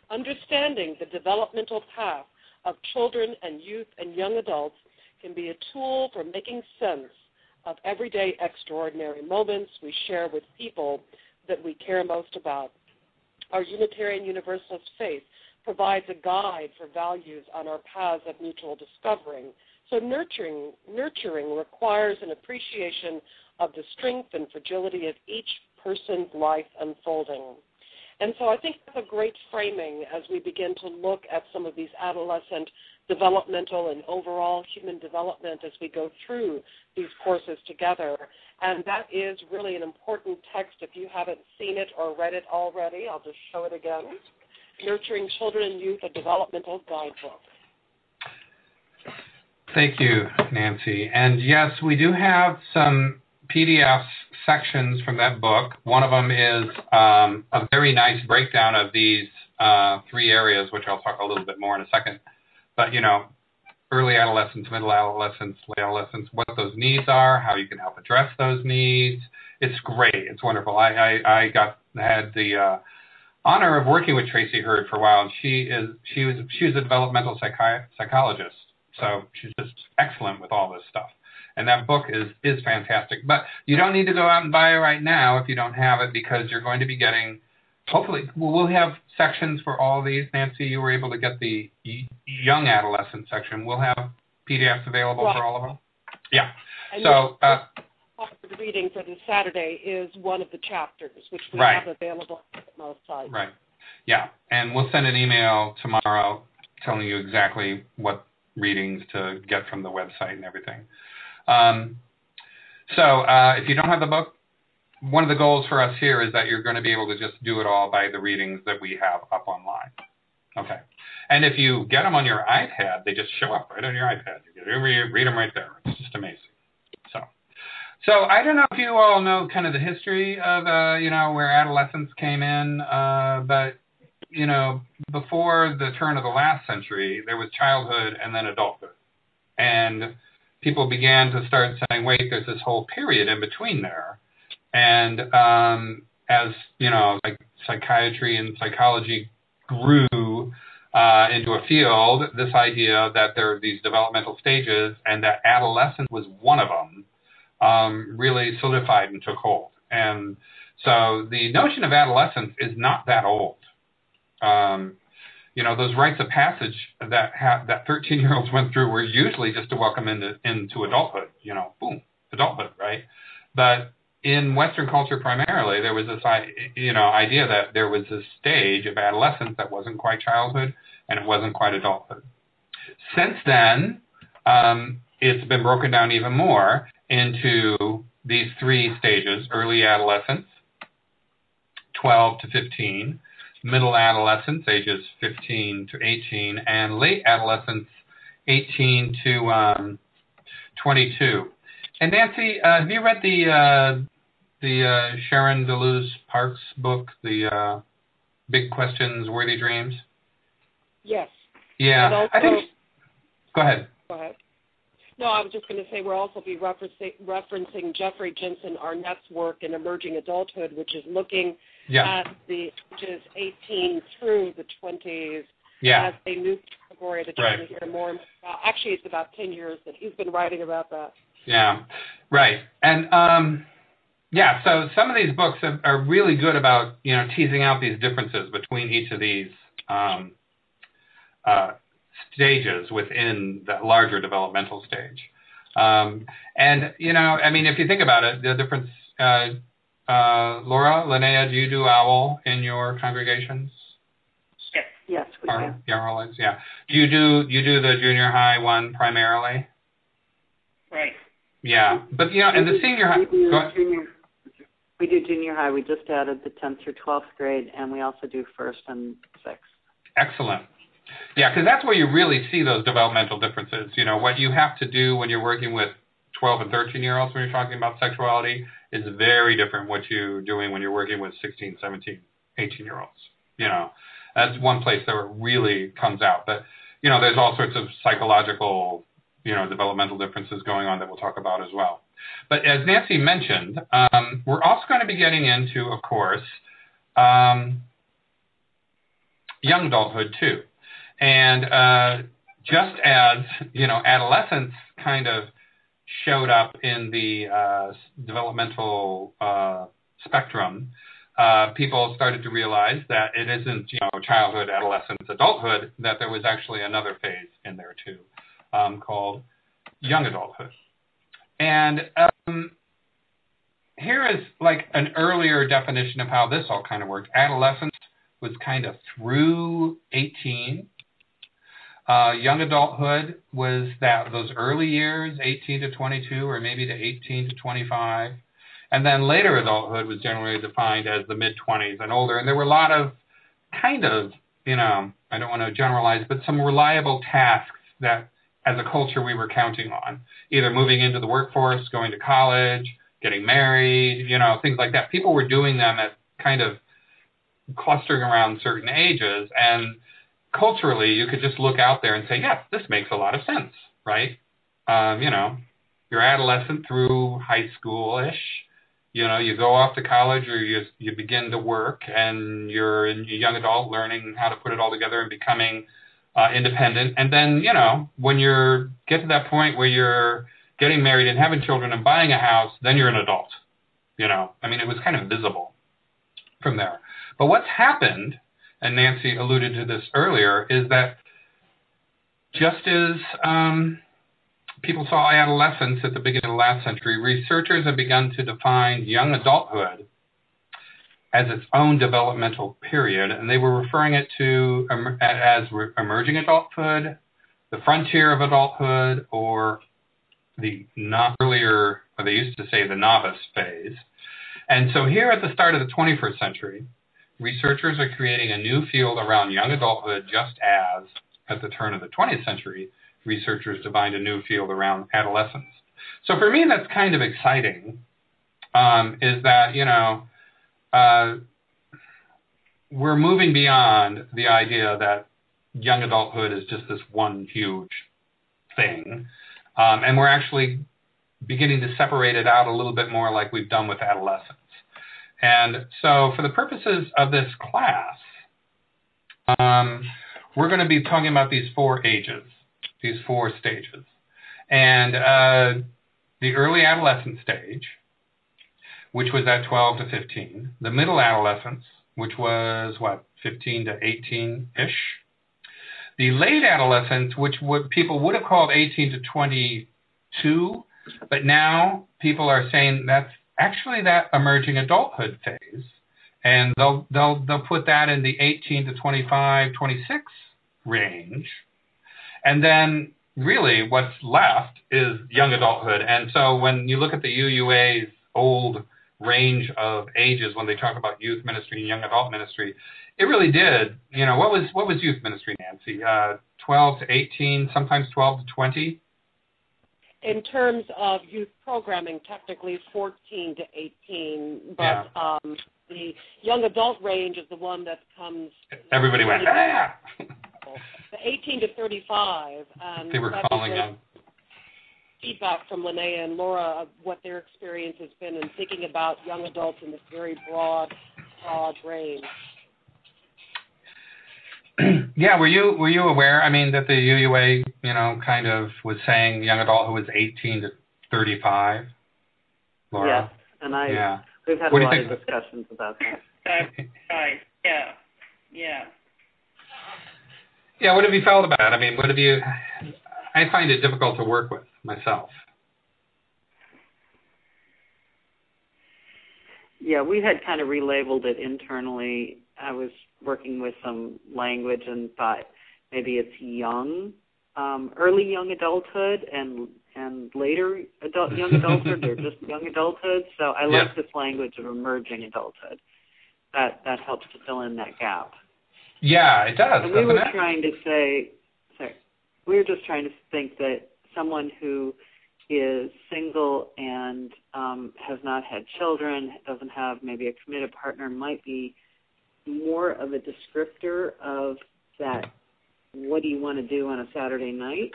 understanding the developmental path of children and youth and young adults can be a tool for making sense of everyday extraordinary moments we share with people that we care most about. Our Unitarian Universalist faith provides a guide for values on our paths of mutual discovering. So nurturing requires an appreciation of the strength and fragility of each person's life unfolding. And so I think that's a great framing as we begin to look at some of these adolescent developmental and overall human development as we go through these courses together. And that is really an important text. If you haven't seen it or read it already, I'll just show it again. Nurturing Children and Youth, a Developmental Guidebook. Thank you, Nancy. And yes, we do have some PDF sections from that book. One of them is a very nice breakdown of these three areas, which I'll talk a little bit more in a second. But, early adolescence, middle adolescence, late adolescence, what those needs are, how you can help address those needs. It's great. It's wonderful. I had the honor of working with Tracy Hurd for a while. And she was a developmental psychologist, so she's just excellent with all this stuff. And that book is fantastic. But you don't need to go out and buy it right now if you don't have it, because you're going to be getting, hopefully, we'll have sections for all these. Nancy, you were able to get the young adolescent section. We'll have PDFs available for all of them. Yeah. And so the reading for this Saturday is one of the chapters, which we right. have available at most sites. Right. Yeah. And we'll send an email tomorrow telling you exactly what readings to get from the website and everything. So if you don't have the book, one of the goals for us here is that you're going to be able to just do it all by the readings that we have up online. Okay. And if you get them on your iPad, they just show up right on your iPad. You can read them right there. It's just amazing. So I don't know if you all know kind of the history of, where adolescence came in, but, before the turn of the last century, there was childhood and then adulthood. And people began to start saying, wait, there's this whole period in between there. And as, like psychiatry and psychology grew into a field, this idea that there are these developmental stages and that adolescence was one of them really solidified and took hold. And so the notion of adolescence is not that old. Those rites of passage that 13-year-olds went through were usually just to welcome into adulthood, boom, adulthood, right? But in Western culture primarily, there was this, idea that there was this stage of adolescence that wasn't quite childhood and it wasn't quite adulthood. Since then, it's been broken down even more into these three stages: early adolescence, 12 to 15, middle adolescence, ages 15 to 18, and late adolescence, 18 to 22. And Nancy, have you read the Sharon DeLuz-Parks book, the Big Questions, Worthy Dreams? Yes. Yeah. Also, I think. Go ahead. Go ahead. No, I was just going to say we'll also be referencing Jeffrey Jensen Arnett's work in Emerging Adulthood, which is looking at the ages 18 through the 20s as a new category that you're going to hear more about. Actually, it's about 10 years that he's been writing about that. Yeah, right. And, so some of these books are really good about, teasing out these differences between each of these stages within that larger developmental stage. And, if you think about it, the difference, Laura, Linnea, do you do OWL in your congregations? Yes, we do. Yeah. Do you do the junior high one primarily? Right. Yeah. But, and the senior high... We do junior high. We just added the 10th through 12th grade, and we also do 1st and 6th. Excellent. Yeah, because that's where you really see those developmental differences. What you have to do when you're working with 12 and 13-year-olds when you're talking about sexuality is very different what you're doing when you're working with 16, 17, 18-year-olds. That's one place that it really comes out. But, there's all sorts of psychological, developmental differences going on that we'll talk about as well. But as Nancy mentioned, we're also going to be getting into, of course, young adulthood too. And just as, adolescence kind of showed up in the developmental spectrum, people started to realize that it isn't, childhood, adolescence, adulthood, that there was actually another phase in there too, called young adulthood. And here is like an earlier definition of how this all kind of worked. Adolescence was kind of through 18. Young adulthood was those early years, 18 to 22, or maybe to 18 to 25. And then later adulthood was generally defined as the mid-20s and older. And there were a lot of kind of, I don't want to generalize, but some reliable tasks that as a culture we were counting on, either moving into the workforce, going to college, getting married, things like that. People were doing them at kind of clustering around certain ages, and culturally you could just look out there and say, yes, this makes a lot of sense, right? You're adolescent through high school-ish, You know, you go off to college or you begin to work, and you're a young adult learning how to put it all together and becoming independent. And then, you know, when you get to that point where you're getting married and having children and buying a house, then you're an adult. You know, I mean, it was kind of visible from there. But what's happened, and Nancy alluded to this earlier, is that just as people saw adolescence at the beginning of the last century, researchers have begun to define young adulthood as its own developmental period, and they were referring it to as emerging adulthood, the frontier of adulthood, or the earlier, or they used to say the novice phase. And so here at the start of the 21st century, researchers are creating a new field around young adulthood, just as at the turn of the 20th century, researchers defined a new field around adolescence. So for me, that's kind of exciting, is that, you know, we're moving beyond the idea that young adulthood is just this one huge thing, and we're actually beginning to separate it out a little bit more like we've done with adolescence. And so for the purposes of this class, we're going to be talking about these 4 ages, these 4 stages. And the early adolescent stage, which was at 12 to 15, the middle adolescence, which was, 15 to 18-ish, the late adolescence, which people would have called 18 to 22, but now people are saying that's actually that emerging adulthood phase, and they'll put that in the 18 to 25, 26 range, and then really what's left is young adulthood. And so when you look at the UUA's old range of ages when they talk about youth ministry and young adult ministry, it really did, you know, what was youth ministry, Nancy? 12 to 18, sometimes 12 to 20? In terms of youth programming, technically 14 to 18, but yeah. The young adult range is the one that comes... Everybody went, ah! The 18 to 35. They were calling them. Feedback from Linnea and Laura of what their experience has been in thinking about young adults in this very broad range. Yeah, were you aware, I mean, that the UUA, you know, kind of was saying young adult who was 18 to 35? Laura? Yes, and we've had a lot of discussions about that. Yeah. Yeah, what have you felt about it? I mean, I find it difficult to work with myself. Yeah, we had kind of relabeled it internally. I was working with some language and thought maybe it's early young adulthood and later young adulthood or just young adulthood. So I like this language of emerging adulthood. That helps to fill in that gap. Yeah, it does. And we were just trying to think that someone who is single and has not had children, doesn't have maybe a committed partner, might be more of a descriptor of that, what do you want to do on a Saturday night,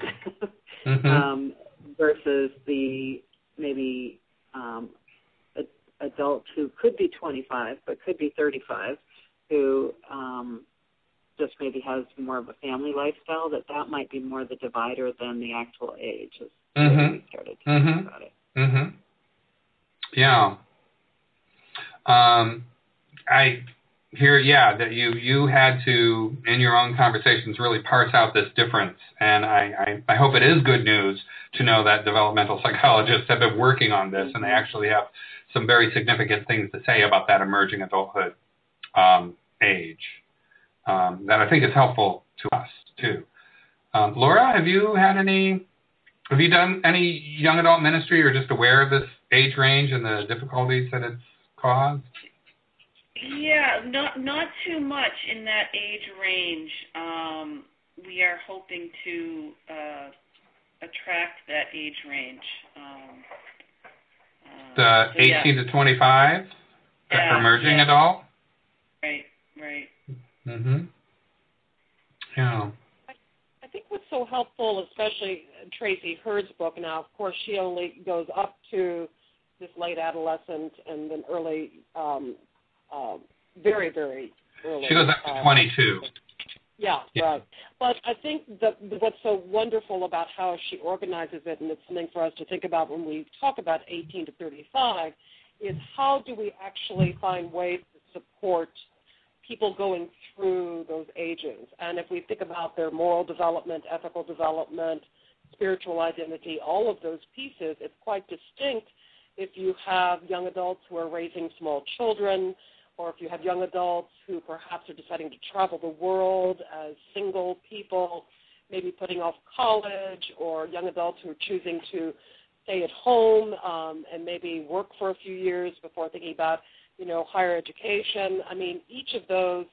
versus the maybe adult who could be 25 but could be 35, who just maybe has more of a family lifestyle, that might be more the divider than the actual age, as we started to think about it. Yeah. I hear, that you had to, in your own conversations, really parse out this difference. And I hope it is good news to know that developmental psychologists have been working on this, and they actually have some very significant things to say about that emerging adulthood age. That I think is helpful to us, too. Laura, have you done any young adult ministry, or just aware of this age range and the difficulties that it's caused? Yeah, not too much in that age range. We are hoping to attract that age range. The 18 to 25, the emerging adult? Right. Yeah. I think what's so helpful, especially Tracy Hurd's book now, of course, she only goes up to this late adolescent and then early, very, very early. She goes up to 22. Yeah, right. But I think what's so wonderful about how she organizes it, and it's something for us to think about when we talk about 18 to 35, is how do we actually find ways to support people going through those ages. And if we think about their moral development, ethical development, spiritual identity, all of those pieces, it's quite distinct if you have young adults who are raising small children, or if you have young adults who perhaps are deciding to travel the world as single people, maybe putting off college, or young adults who are choosing to stay at home and maybe work for a few years before thinking about, higher education. I mean, each of those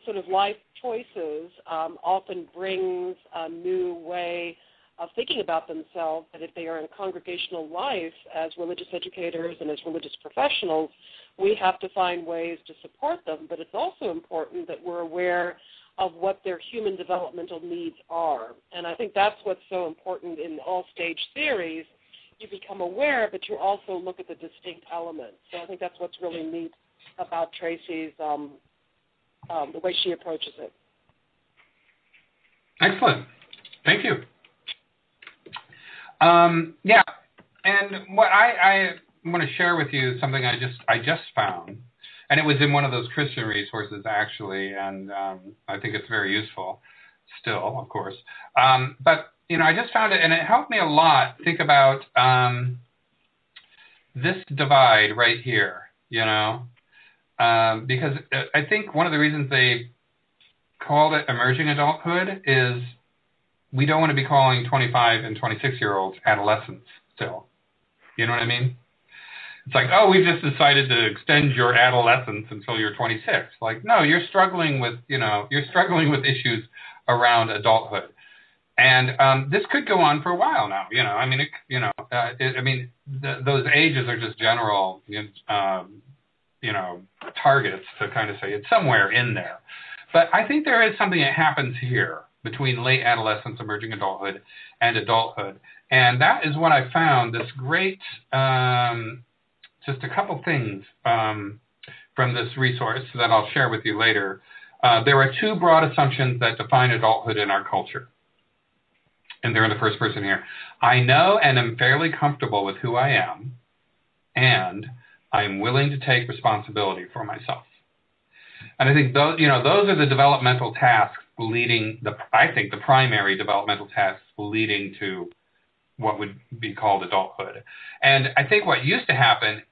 sort of life choices often brings a new way of thinking about themselves, that if they are in congregational life as religious educators and as religious professionals, we have to find ways to support them. But it's also important that we're aware of what their human developmental needs are. And I think that's what's so important in all-stage series. You become aware, but you also look at the distinct elements. So I think that's what's really neat about Tracy's, the way she approaches it. Excellent. Thank you. Yeah, and what I want to share with you something I just found, and it was in one of those Christian resources actually, and I think it's very useful still, of course. But I just found it, and it helped me a lot think about this divide right here, because I think one of the reasons they called it emerging adulthood is we don't want to be calling 25 and 26-year-olds adolescents still. You know what I mean? It's like, oh, we've just decided to extend your adolescence until you're 26. Like, no, you're struggling with issues around adulthood. And this could go on for a while now. Those ages are just general, targets to kind of say it's somewhere in there. But I think there is something that happens here between late adolescence, emerging adulthood, and adulthood. And that is what I found, this great, just a couple things from this resource that I'll share with you later. There are two broad assumptions that define adulthood in our culture. And they're in the first person here. I know and am fairly comfortable with who I am, and I am willing to take responsibility for myself. And I think those are the developmental tasks the primary developmental tasks leading to what would be called adulthood. And I think what used to happen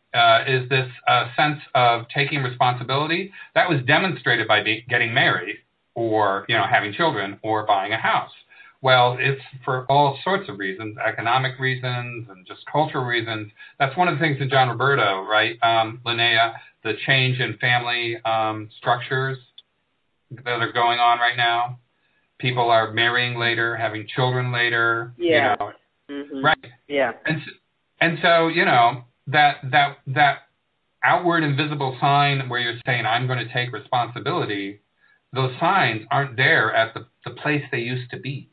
is this sense of taking responsibility that was demonstrated by getting married, or having children, or buying a house. Well, it's for all sorts of reasons, economic reasons and just cultural reasons. That's one of the things in John Roberto, right, Linnea, the change in family structures that are going on right now. People are marrying later, having children later. Yeah. Right. Yeah. And so, that outward invisible sign where you're saying, I'm going to take responsibility, those signs aren't there at the place they used to be.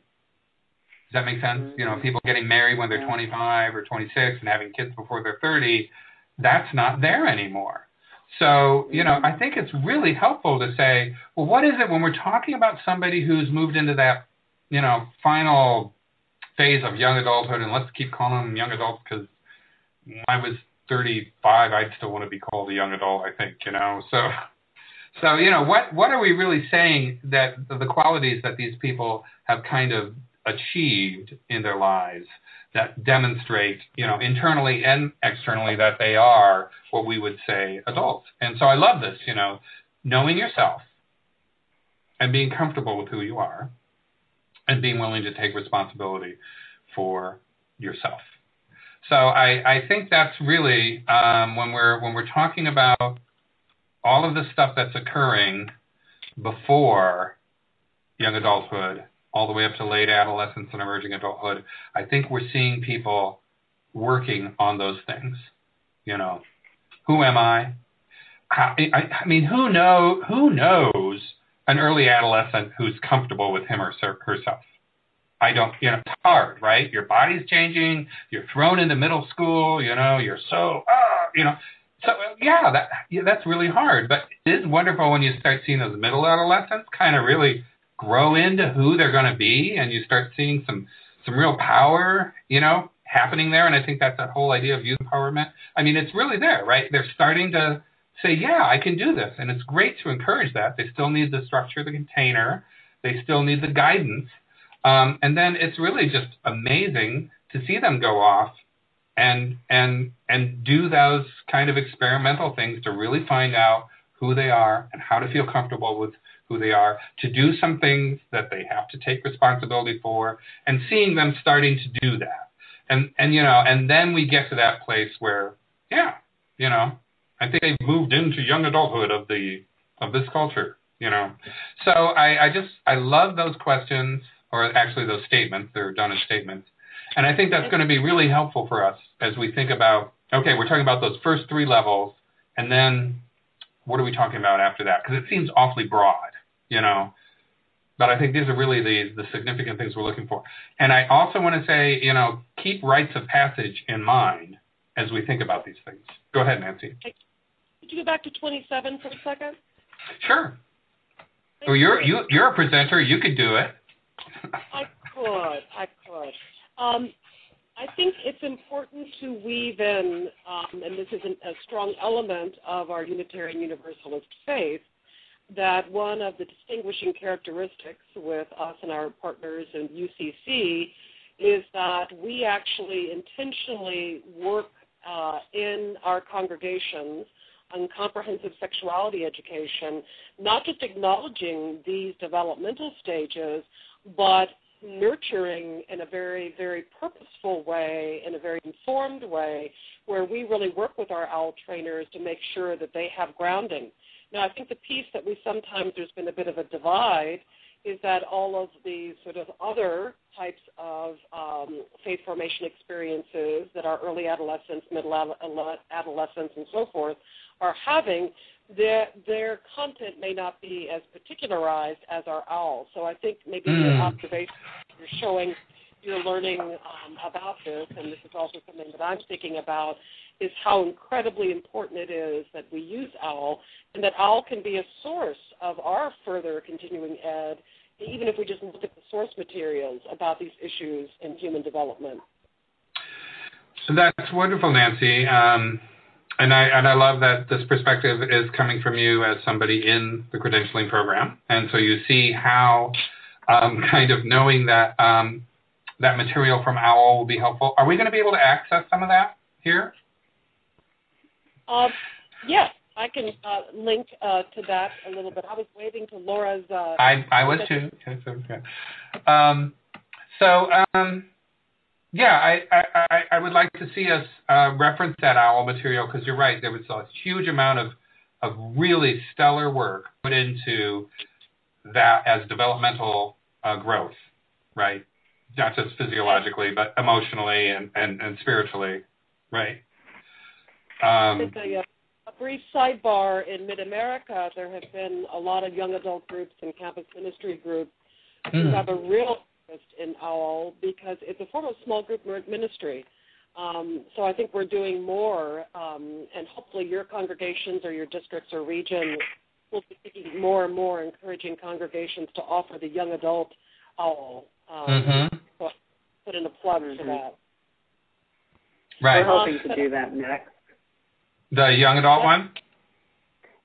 Does that make sense? Mm-hmm. People getting married when they're 25 or 26 and having kids before they're 30, that's not there anymore. So, I think it's really helpful to say, well, what is it when we're talking about somebody who's moved into that, final phase of young adulthood, and let's keep calling them young adults because when I was 35, I'd still want to be called a young adult, I think, So, what are we really saying that the qualities that these people have kind of achieved in their lives that demonstrate, internally and externally that they are what we would say adults. And so I love this, knowing yourself and being comfortable with who you are and being willing to take responsibility for yourself. So I think that's really when we're talking about all of the stuff that's occurring before young adulthood, all the way up to late adolescence and emerging adulthood, I think we're seeing people working on those things. Who am I? I mean, who knows an early adolescent who's comfortable with him or herself? it's hard, right? Your body's changing. You're thrown into middle school, you're so, So, that's really hard. But it is wonderful when you start seeing those middle adolescents kind of really grow into who they're going to be, and you start seeing some real power, happening there. And I think that's that whole idea of youth empowerment. I mean, it's really there, right? They're starting to say, yeah, I can do this. And it's great to encourage that. They still need the structure, the container. They still need the guidance. And then it's really just amazing to see them go off and do those kind of experimental things to really find out who they are and how to feel comfortable with who they are, to do some things that they have to take responsibility for, and seeing them starting to do that. And then we get to that place where, I think they've moved into young adulthood of this culture, So I love those questions, or actually those statements. They're done as statements. And I think that's going to be really helpful for us as we think about, okay, we're talking about those first three levels, and then what are we talking about after that? Because it seems awfully broad, But I think these are really the significant things we're looking for. And I also want to say, keep rites of passage in mind as we think about these things. Go ahead, Nancy. Could you go back to 27 for a second? Sure. Well, you're a presenter. You could do it. I could. I think it's important to weave in, and this is a strong element of our Unitarian Universalist faith, that one of the distinguishing characteristics with us and our partners in UCC is that we actually intentionally work in our congregations on comprehensive sexuality education, not just acknowledging these developmental stages, but nurturing in a very, very purposeful way, in a very informed way, where we really work with our OWL trainers to make sure that they have grounding. Now, I think the piece that there's been a bit of a divide, is that all of the sort of other types of faith formation experiences that our early adolescents, middle adolescents, and so forth are having, their content may not be as particularized as our OWL. So I think maybe your observation, you're showing you're learning about this, and this is also something that I'm thinking about, is how incredibly important it is that we use OWL, and that OWL can be a source of our further continuing ed, even if we just look at the source materials about these issues in human development. So that's wonderful, Nancy. And I love that this perspective is coming from you as somebody in the credentialing program. And so you see how kind of knowing that that material from OWL will be helpful. Are we going to be able to access some of that here? Yes, I can link to that a little bit. I was waving to Laura's. I was too. Okay. I would like to see us reference that OWL material, because you're right. There was a huge amount of really stellar work put into that as developmental growth, right? Not just physiologically, but emotionally and spiritually, right? A brief sidebar, in Mid-America, there have been a lot of young adult groups and campus ministry groups who have a real interest in OWL, because it's a form of small group ministry. So I think we're doing more, and hopefully your congregations or your districts or regions will be thinking more and more, encouraging congregations to offer the young adult OWL. So put in a plug for that. Right. We're hoping to do that next. The young adult one?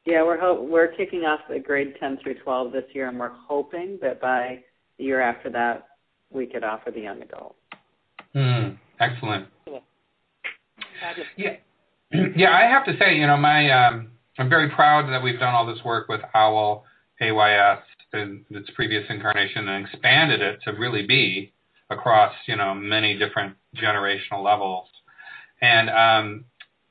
Yeah, we're kicking off the grade 10 through 12 this year, and we're hoping that by the year after that, we could offer the young adult. Excellent. Yeah, I have to say, I'm very proud that we've done all this work with OWL, AYS, in its previous incarnation, and expanded it to really be across, many different generational levels. And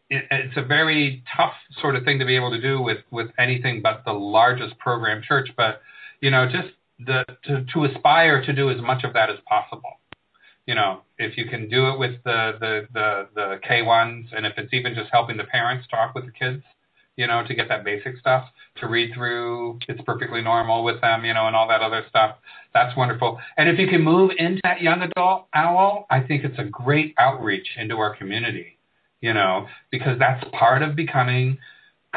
it's a very tough sort of thing to be able to do with anything but the largest program church, but, just to aspire to do as much of that as possible. If you can do it with the K1s, and if it's even just helping the parents talk with the kids, to get that basic stuff, to read through It's Perfectly Normal with them, and all that other stuff. That's wonderful. And if you can move into that young adult OWL, I think it's a great outreach into our community, because that's part of becoming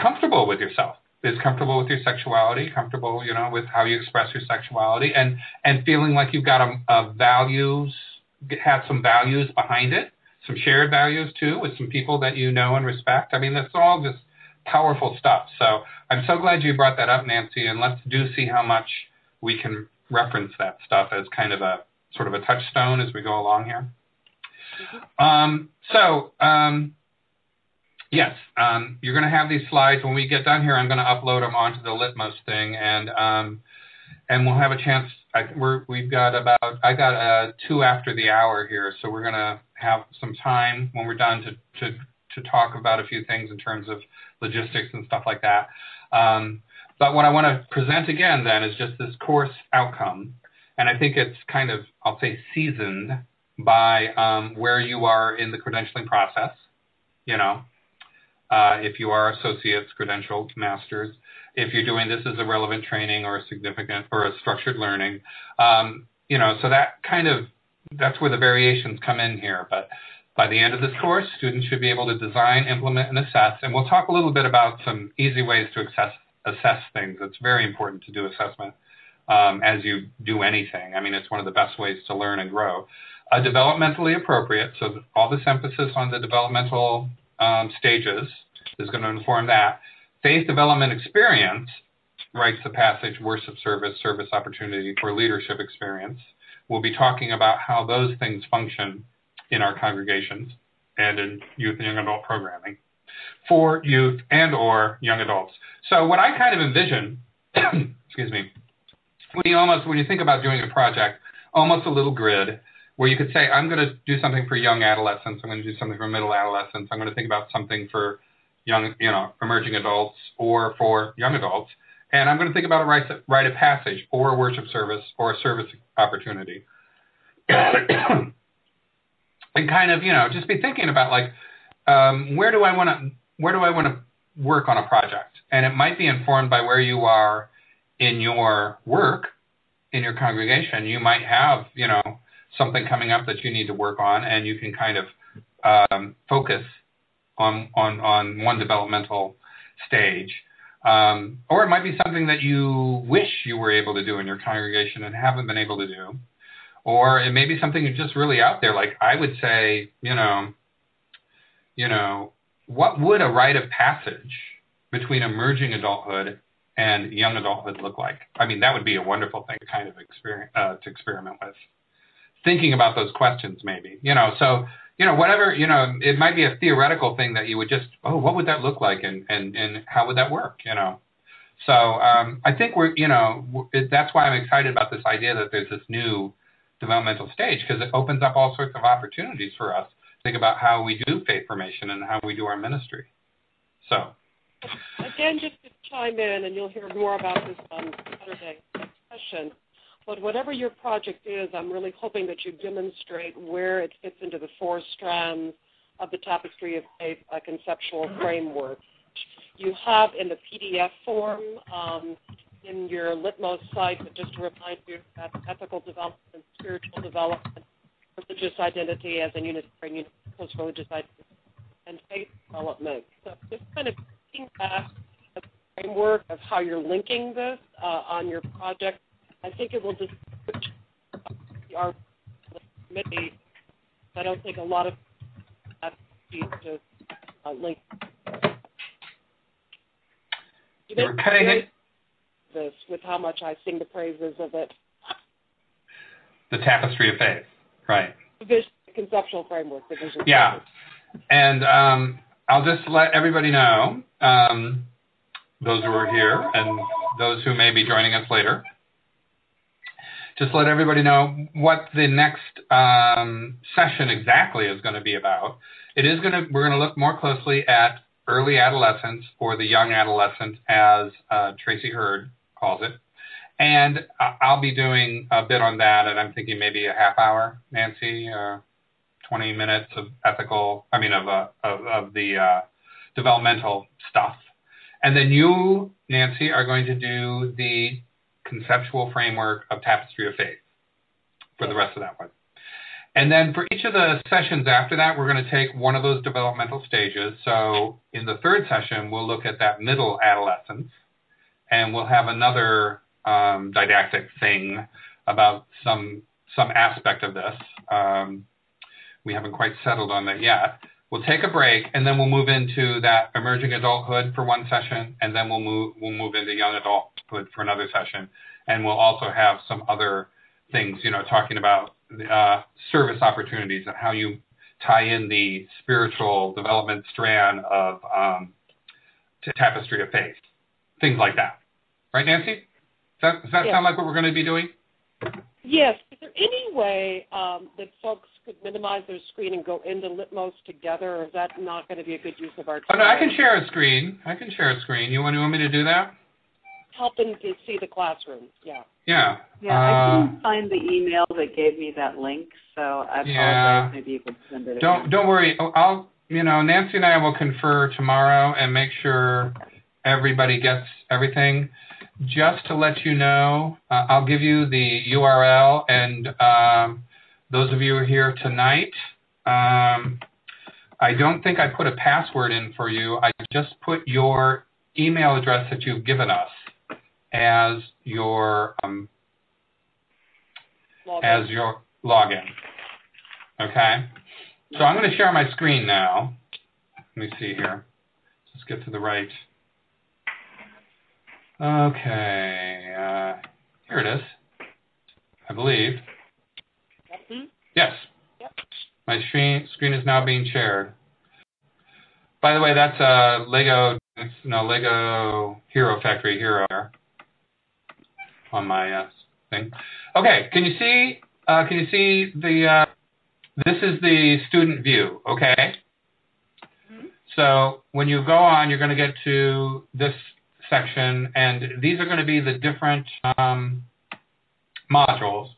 comfortable with yourself, is comfortable with your sexuality, comfortable, with how you express your sexuality, and feeling like you've got have some values behind it, some shared values too, with some people that you know and respect. I mean, that's all just powerful stuff. So I'm so glad you brought that up, Nancy, and let's see how much we can reference that stuff as kind of a sort of a touchstone as we go along here. Yes, you're going to have these slides. When we get done here, I'm going to upload them onto the Litmos thing, and we'll have a chance. I got 2 after the hour here, so we're going to have some time when we're done to talk about a few things in terms of logistics and stuff like that. But what I want to present again then is just this course outcome, and I think it's kind of, I'll say, seasoned by where you are in the credentialing process, if you are associates, credentialed, masters, if you're doing this as a relevant training or a significant or a structured learning, so that's where the variations come in here. But by the end of this course, students should be able to design, implement, and assess. And we'll talk a little bit about some easy ways to assess things. It's very important to do assessment as you do anything. I mean, it's one of the best ways to learn and grow. Developmentally appropriate, so all this emphasis on the developmental stages is going to inform that. Faith development experience, rites of passage, worship service, service opportunity, or leadership experience. We'll be talking about how those things function in our congregations and in youth and young adult programming for youth and or young adults. So what I kind of envision, excuse me, when you think about doing a project, almost a little grid where you could say, I'm going to do something for young adolescents, I'm going to do something for middle adolescents, I'm going to think about something for young, emerging adults or for young adults, and I'm going to think about a rite of passage or a worship service or a service opportunity. And kind of, just be thinking about where do I want to work on a project? And it might be informed by where you are in your work, in your congregation. You might have, something coming up that you need to work on, and you can kind of focus on one developmental stage. Or it might be something that you wish you were able to do in your congregation and haven't been able to do. Or it may be something that's just really out there. Like I would say, what would a rite of passage between emerging adulthood and young adulthood look like? I mean, that would be a wonderful thing kind of to experiment with. Thinking about those questions maybe, so, whatever, it might be a theoretical thing that you would just, what would that look like and how would that work, So I think that's why I'm excited about this idea that there's this new developmental stage, because it opens up all sorts of opportunities for us to think about how we do faith formation and how we do our ministry. So. Again, just to chime in, and you'll hear more about this on Saturday session, but whatever your project is, I'm really hoping that you demonstrate where it fits into the 4 strands of the Tapestry of Faith, a conceptual framework. You have in the PDF form in your Litmos site, but just to remind you, that's ethical development, spiritual development, religious identity as a Unitarian, post-religious identity, and faith development. So just kind of thinking back at the framework of how you're linking this on your project, I think it will just our committee. I don't think a lot of that needs to link. You're cutting it. This with how much I sing the praises of it. The Tapestry of Faith, right? The vision, the conceptual framework, the vision. Yeah, and I'll just let everybody know, those who are here and those who may be joining us later. Just let everybody know what the next session exactly is going to be about. We're going to look more closely at early adolescence, or the young adolescent, as Tracy Hurd calls it. And I'll be doing a bit on that, and I'm thinking maybe a half hour, Nancy, 20 minutes of the developmental stuff. And then you, Nancy, are going to do the conceptual framework of Tapestry of Faith for the rest of that one. And then for each of the sessions after that, we're going to take one of those developmental stages. So in the third session, we'll look at that middle adolescence, and we'll have another didactic thing about some aspect of this. We haven't quite settled on that yet. We'll take a break, and then we'll move into that emerging adulthood for one session, and then we'll move into young adulthood for another session. And we'll also have some other things, talking about service opportunities and how you tie in the spiritual development strand of Tapestry of Faith, things like that. Right, Nancy? Does that sound like what we're going to be doing? Yes. Is there any way that folks could minimize their screen and go into Litmos together, or is that not going to be a good use of our time? Oh, no, I can share a screen. You want me to do that? Help them to see the classroom, yeah. Yeah. I couldn't find the email that gave me that link, so I apologize. Yeah. Maybe you could send it. Don't worry. Nancy and I will confer tomorrow and make sure everybody gets everything. Just to let you know, I'll give you the URL, and those of you who are here tonight, I don't think I put a password in for you. I just put your email address that you've given us as your login. Okay? So I'm going to share my screen now. Let me see here. Let's get to the right. Okay. Here it is, I believe. Yes. Yep. My screen is now being shared. By the way, that's a Lego Hero Factory Hero on my thing. Okay, can you see the this is the student view, okay? Mm-hmm. So when you go on, you're going to get to this section, and these are going to be the different modules,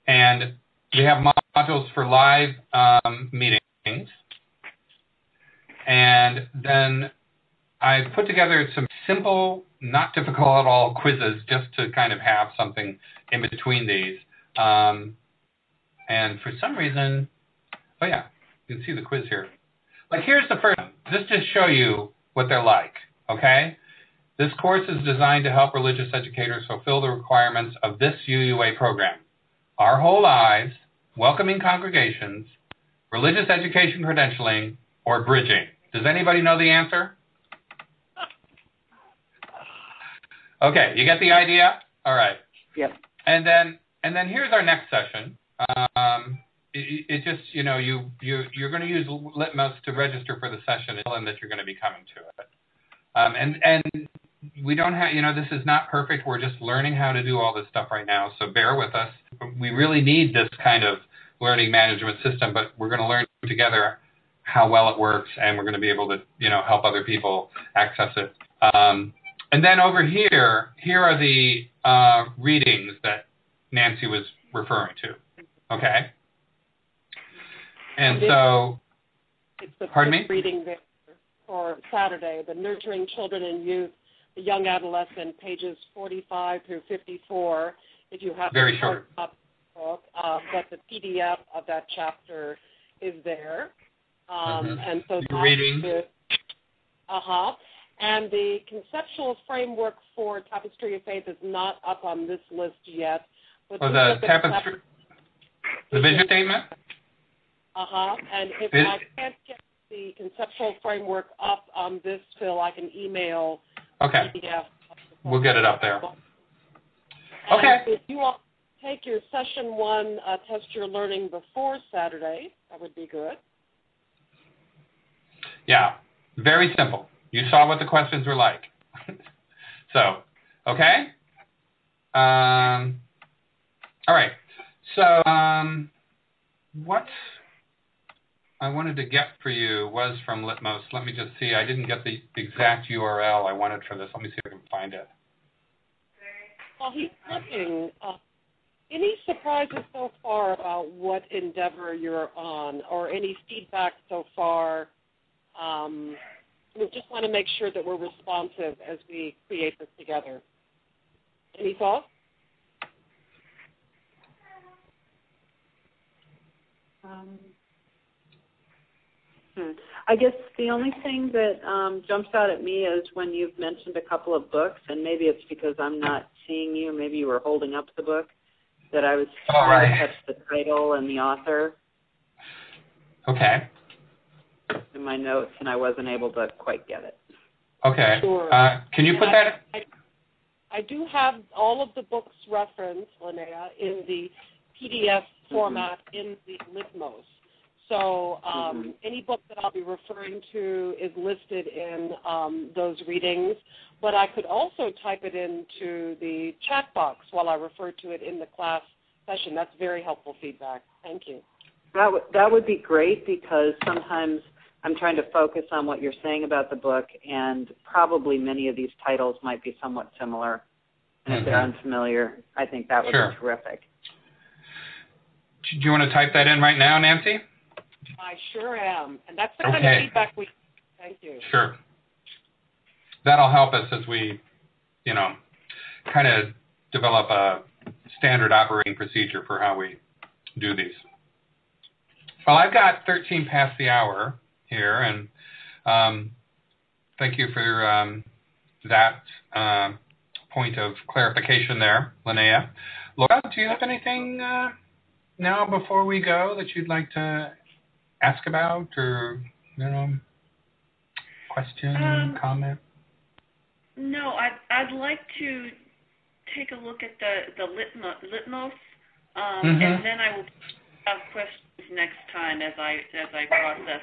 and we have modules for live meetings, and then I put together some simple, not difficult at all quizzes just to kind of have something in between these. And for some reason, oh yeah, you can see the quiz here. Like here's the first one, just to show you what they're like, okay? This course is designed to help religious educators fulfill the requirements of this Y&YA program. Our whole lives, welcoming congregations, religious education credentialing, or bridging. Does anybody know the answer? Okay, you get the idea? All right. Yep. And then here's our next session. It just, you're going to use Litmos to register for the session and that you're going to be coming to it. And we don't have, this is not perfect. We're just learning how to do all this stuff right now, so bear with us. We really need this kind of learning management system, but we're going to learn together how well it works, and we're going to be able to, help other people access it. And then over here are the readings that Nancy was referring to, okay? And so, it's the pardon me? Reading there for Saturday, the Nurturing Children and Youth, the Young Adolescent, pages 45 through 54. If you have very short book, but the PDF of that chapter is there. And so reading. And the conceptual framework for Tapestry of Faith is not up on this list yet. But the tapestry, the vision statement? And if I can't get the conceptual framework up on this, Phil, I can email PDF. We'll get it up there. And okay. If you want to take your session 1, test your learning before Saturday, that would be good. Yeah, very simple. You saw what the questions were like. So, okay? All right. So, what I wanted to get for you was from Litmos. Let me just see. I didn't get the exact URL I wanted for this. Let me see if I can find it. Well, he's looking. Any surprises so far about what endeavor you're on, or any feedback so far We just want to make sure that we're responsive as we create this together. Any thoughts? I guess the only thing that jumps out at me is when you've mentioned a couple of books, and maybe it's because I'm not seeing you, maybe you were holding up the book, that I was trying to catch the title and the author. Okay. In my notes, and I wasn't able to quite get it. Okay. Sure. Can you put that? I do have all of the books referenced, Linnea, in the PDF format in the Litmos. So any book that I'll be referring to is listed in those readings, but I could also type it into the chat box while I refer to it in the class session. That's very helpful feedback. Thank you. That would be great, because sometimes I'm trying to focus on what you're saying about the book, and probably many of these titles might be somewhat similar. And if they're unfamiliar, I think that would be terrific. Do you want to type that in right now, Nancy? I sure am. And that's the kind of feedback we... Thank you. Sure. That'll help us as we, kind of develop a standard operating procedure for how we do these. Well, I've got 13 past the hour here, and thank you for that point of clarification there, Linnea. Laura, do you have anything now before we go that you'd like to ask about, or question, comment? No, I'd like to take a look at the Litmos, and then I will have questions next time as I process.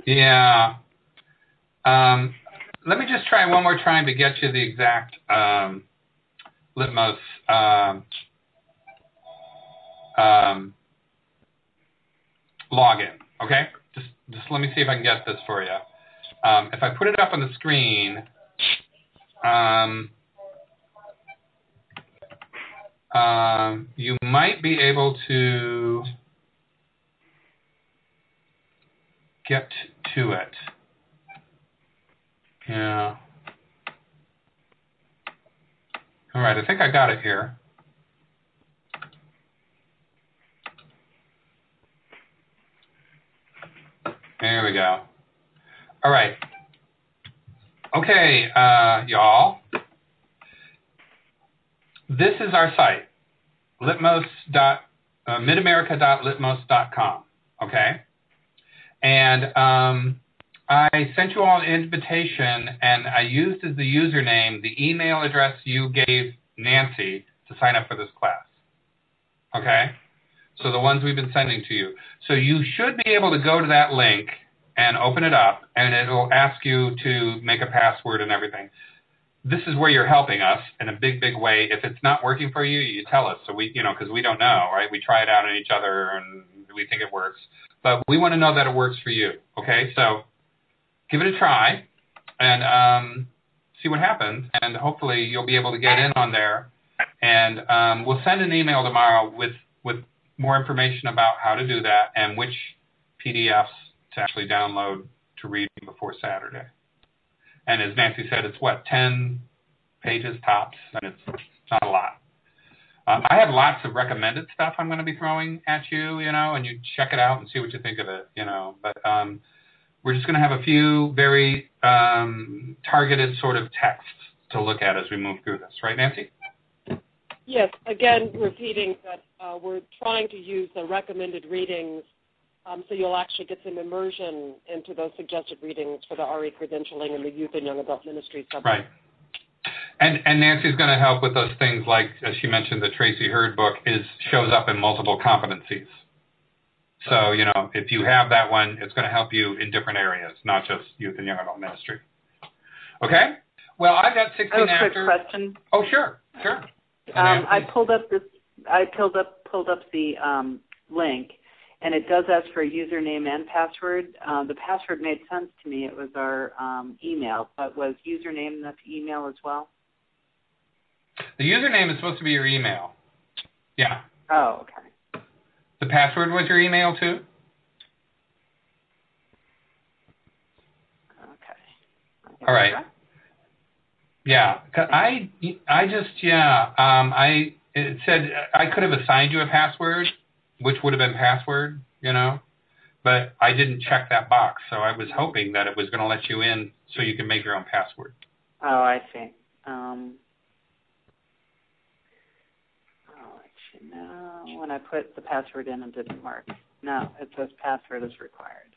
Yeah. Let me just try one more time to get you the exact Litmos login. Okay? Just let me see if I can get this for you. If I put it up on the screen, you might be able to get to it. Yeah. All right, I think I got it here. There we go. All right. Okay, y'all. This is our site, midamerica.litmos.com, okay? And I sent you all an invitation, and I used as the username the email address you gave Nancy to sign up for this class, okay? So the ones we've been sending to you. So you should be able to go to that link and open it up, and it will ask you to make a password and everything. This is where you're helping us in a big, big way. If it's not working for you, you tell us. So we, because we don't know, right? We try it out on each other, and we think it works. But we want to know that it works for you, okay? So give it a try and see what happens, and hopefully you'll be able to get in on there. And we'll send an email tomorrow with more information about how to do that and which PDFs to actually download to read before Saturday. And as Nancy said, it's 10 pages tops, and it's not a lot. I have lots of recommended stuff I'm going to be throwing at you, and you check it out and see what you think of it, But we're just going to have a few very targeted sort of texts to look at as we move through this. Right, Nancy? Yes, again, repeating that we're trying to use the recommended readings so you'll actually get some immersion into those suggested readings for the RE credentialing and the Youth and Young Adult Ministries subject. Right. And Nancy's going to help with those things like, as she mentioned, the Tracy Hurd book shows up in multiple competencies. So, if you have that one, it's going to help you in different areas, not just Youth and Young Adult Ministry. Okay? Well, I've got 16 after. Quick question. Oh, sure. I pulled up the link, and it does ask for a username and password. The password made sense to me. It was our email, but was username the email as well? The username is supposed to be your email. Yeah. Oh, okay. The password was your email too? Okay. All right. Yeah, it said I could have assigned you a password, which would have been password, but I didn't check that box, so I was hoping that it was going to let you in so you can make your own password. Oh, I see. I'll let you know when I put the password in, it didn't work. No, it says password is required.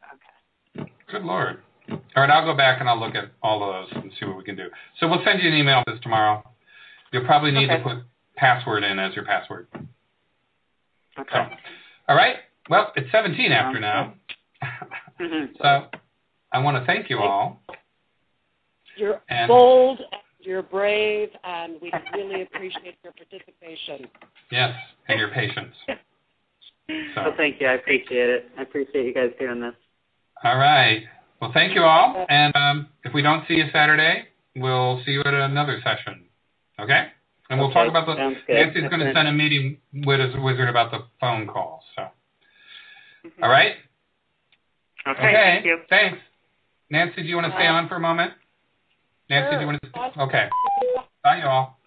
Okay. Good Lord. All right, I'll go back and I'll look at all of those and see what we can do. So we'll send you an email this tomorrow. You'll probably need to put password in as your password. Okay. So, all right. Well, it's 17 after now. So I want to thank you all. You're bold, you're brave, and we really appreciate your participation. Yes, and your patience. Well, thank you. I appreciate it. I appreciate you guys doing this. All right. Well, thank you all. And if we don't see you Saturday, we'll see you at another session. Okay? And we'll talk about Nancy's going to send a meeting with his wizard about the phone calls. So, all right? Okay. Thank you. Thanks. Nancy, do you want to stay on for a moment? Nancy, do you want to? Okay. Bye, you all.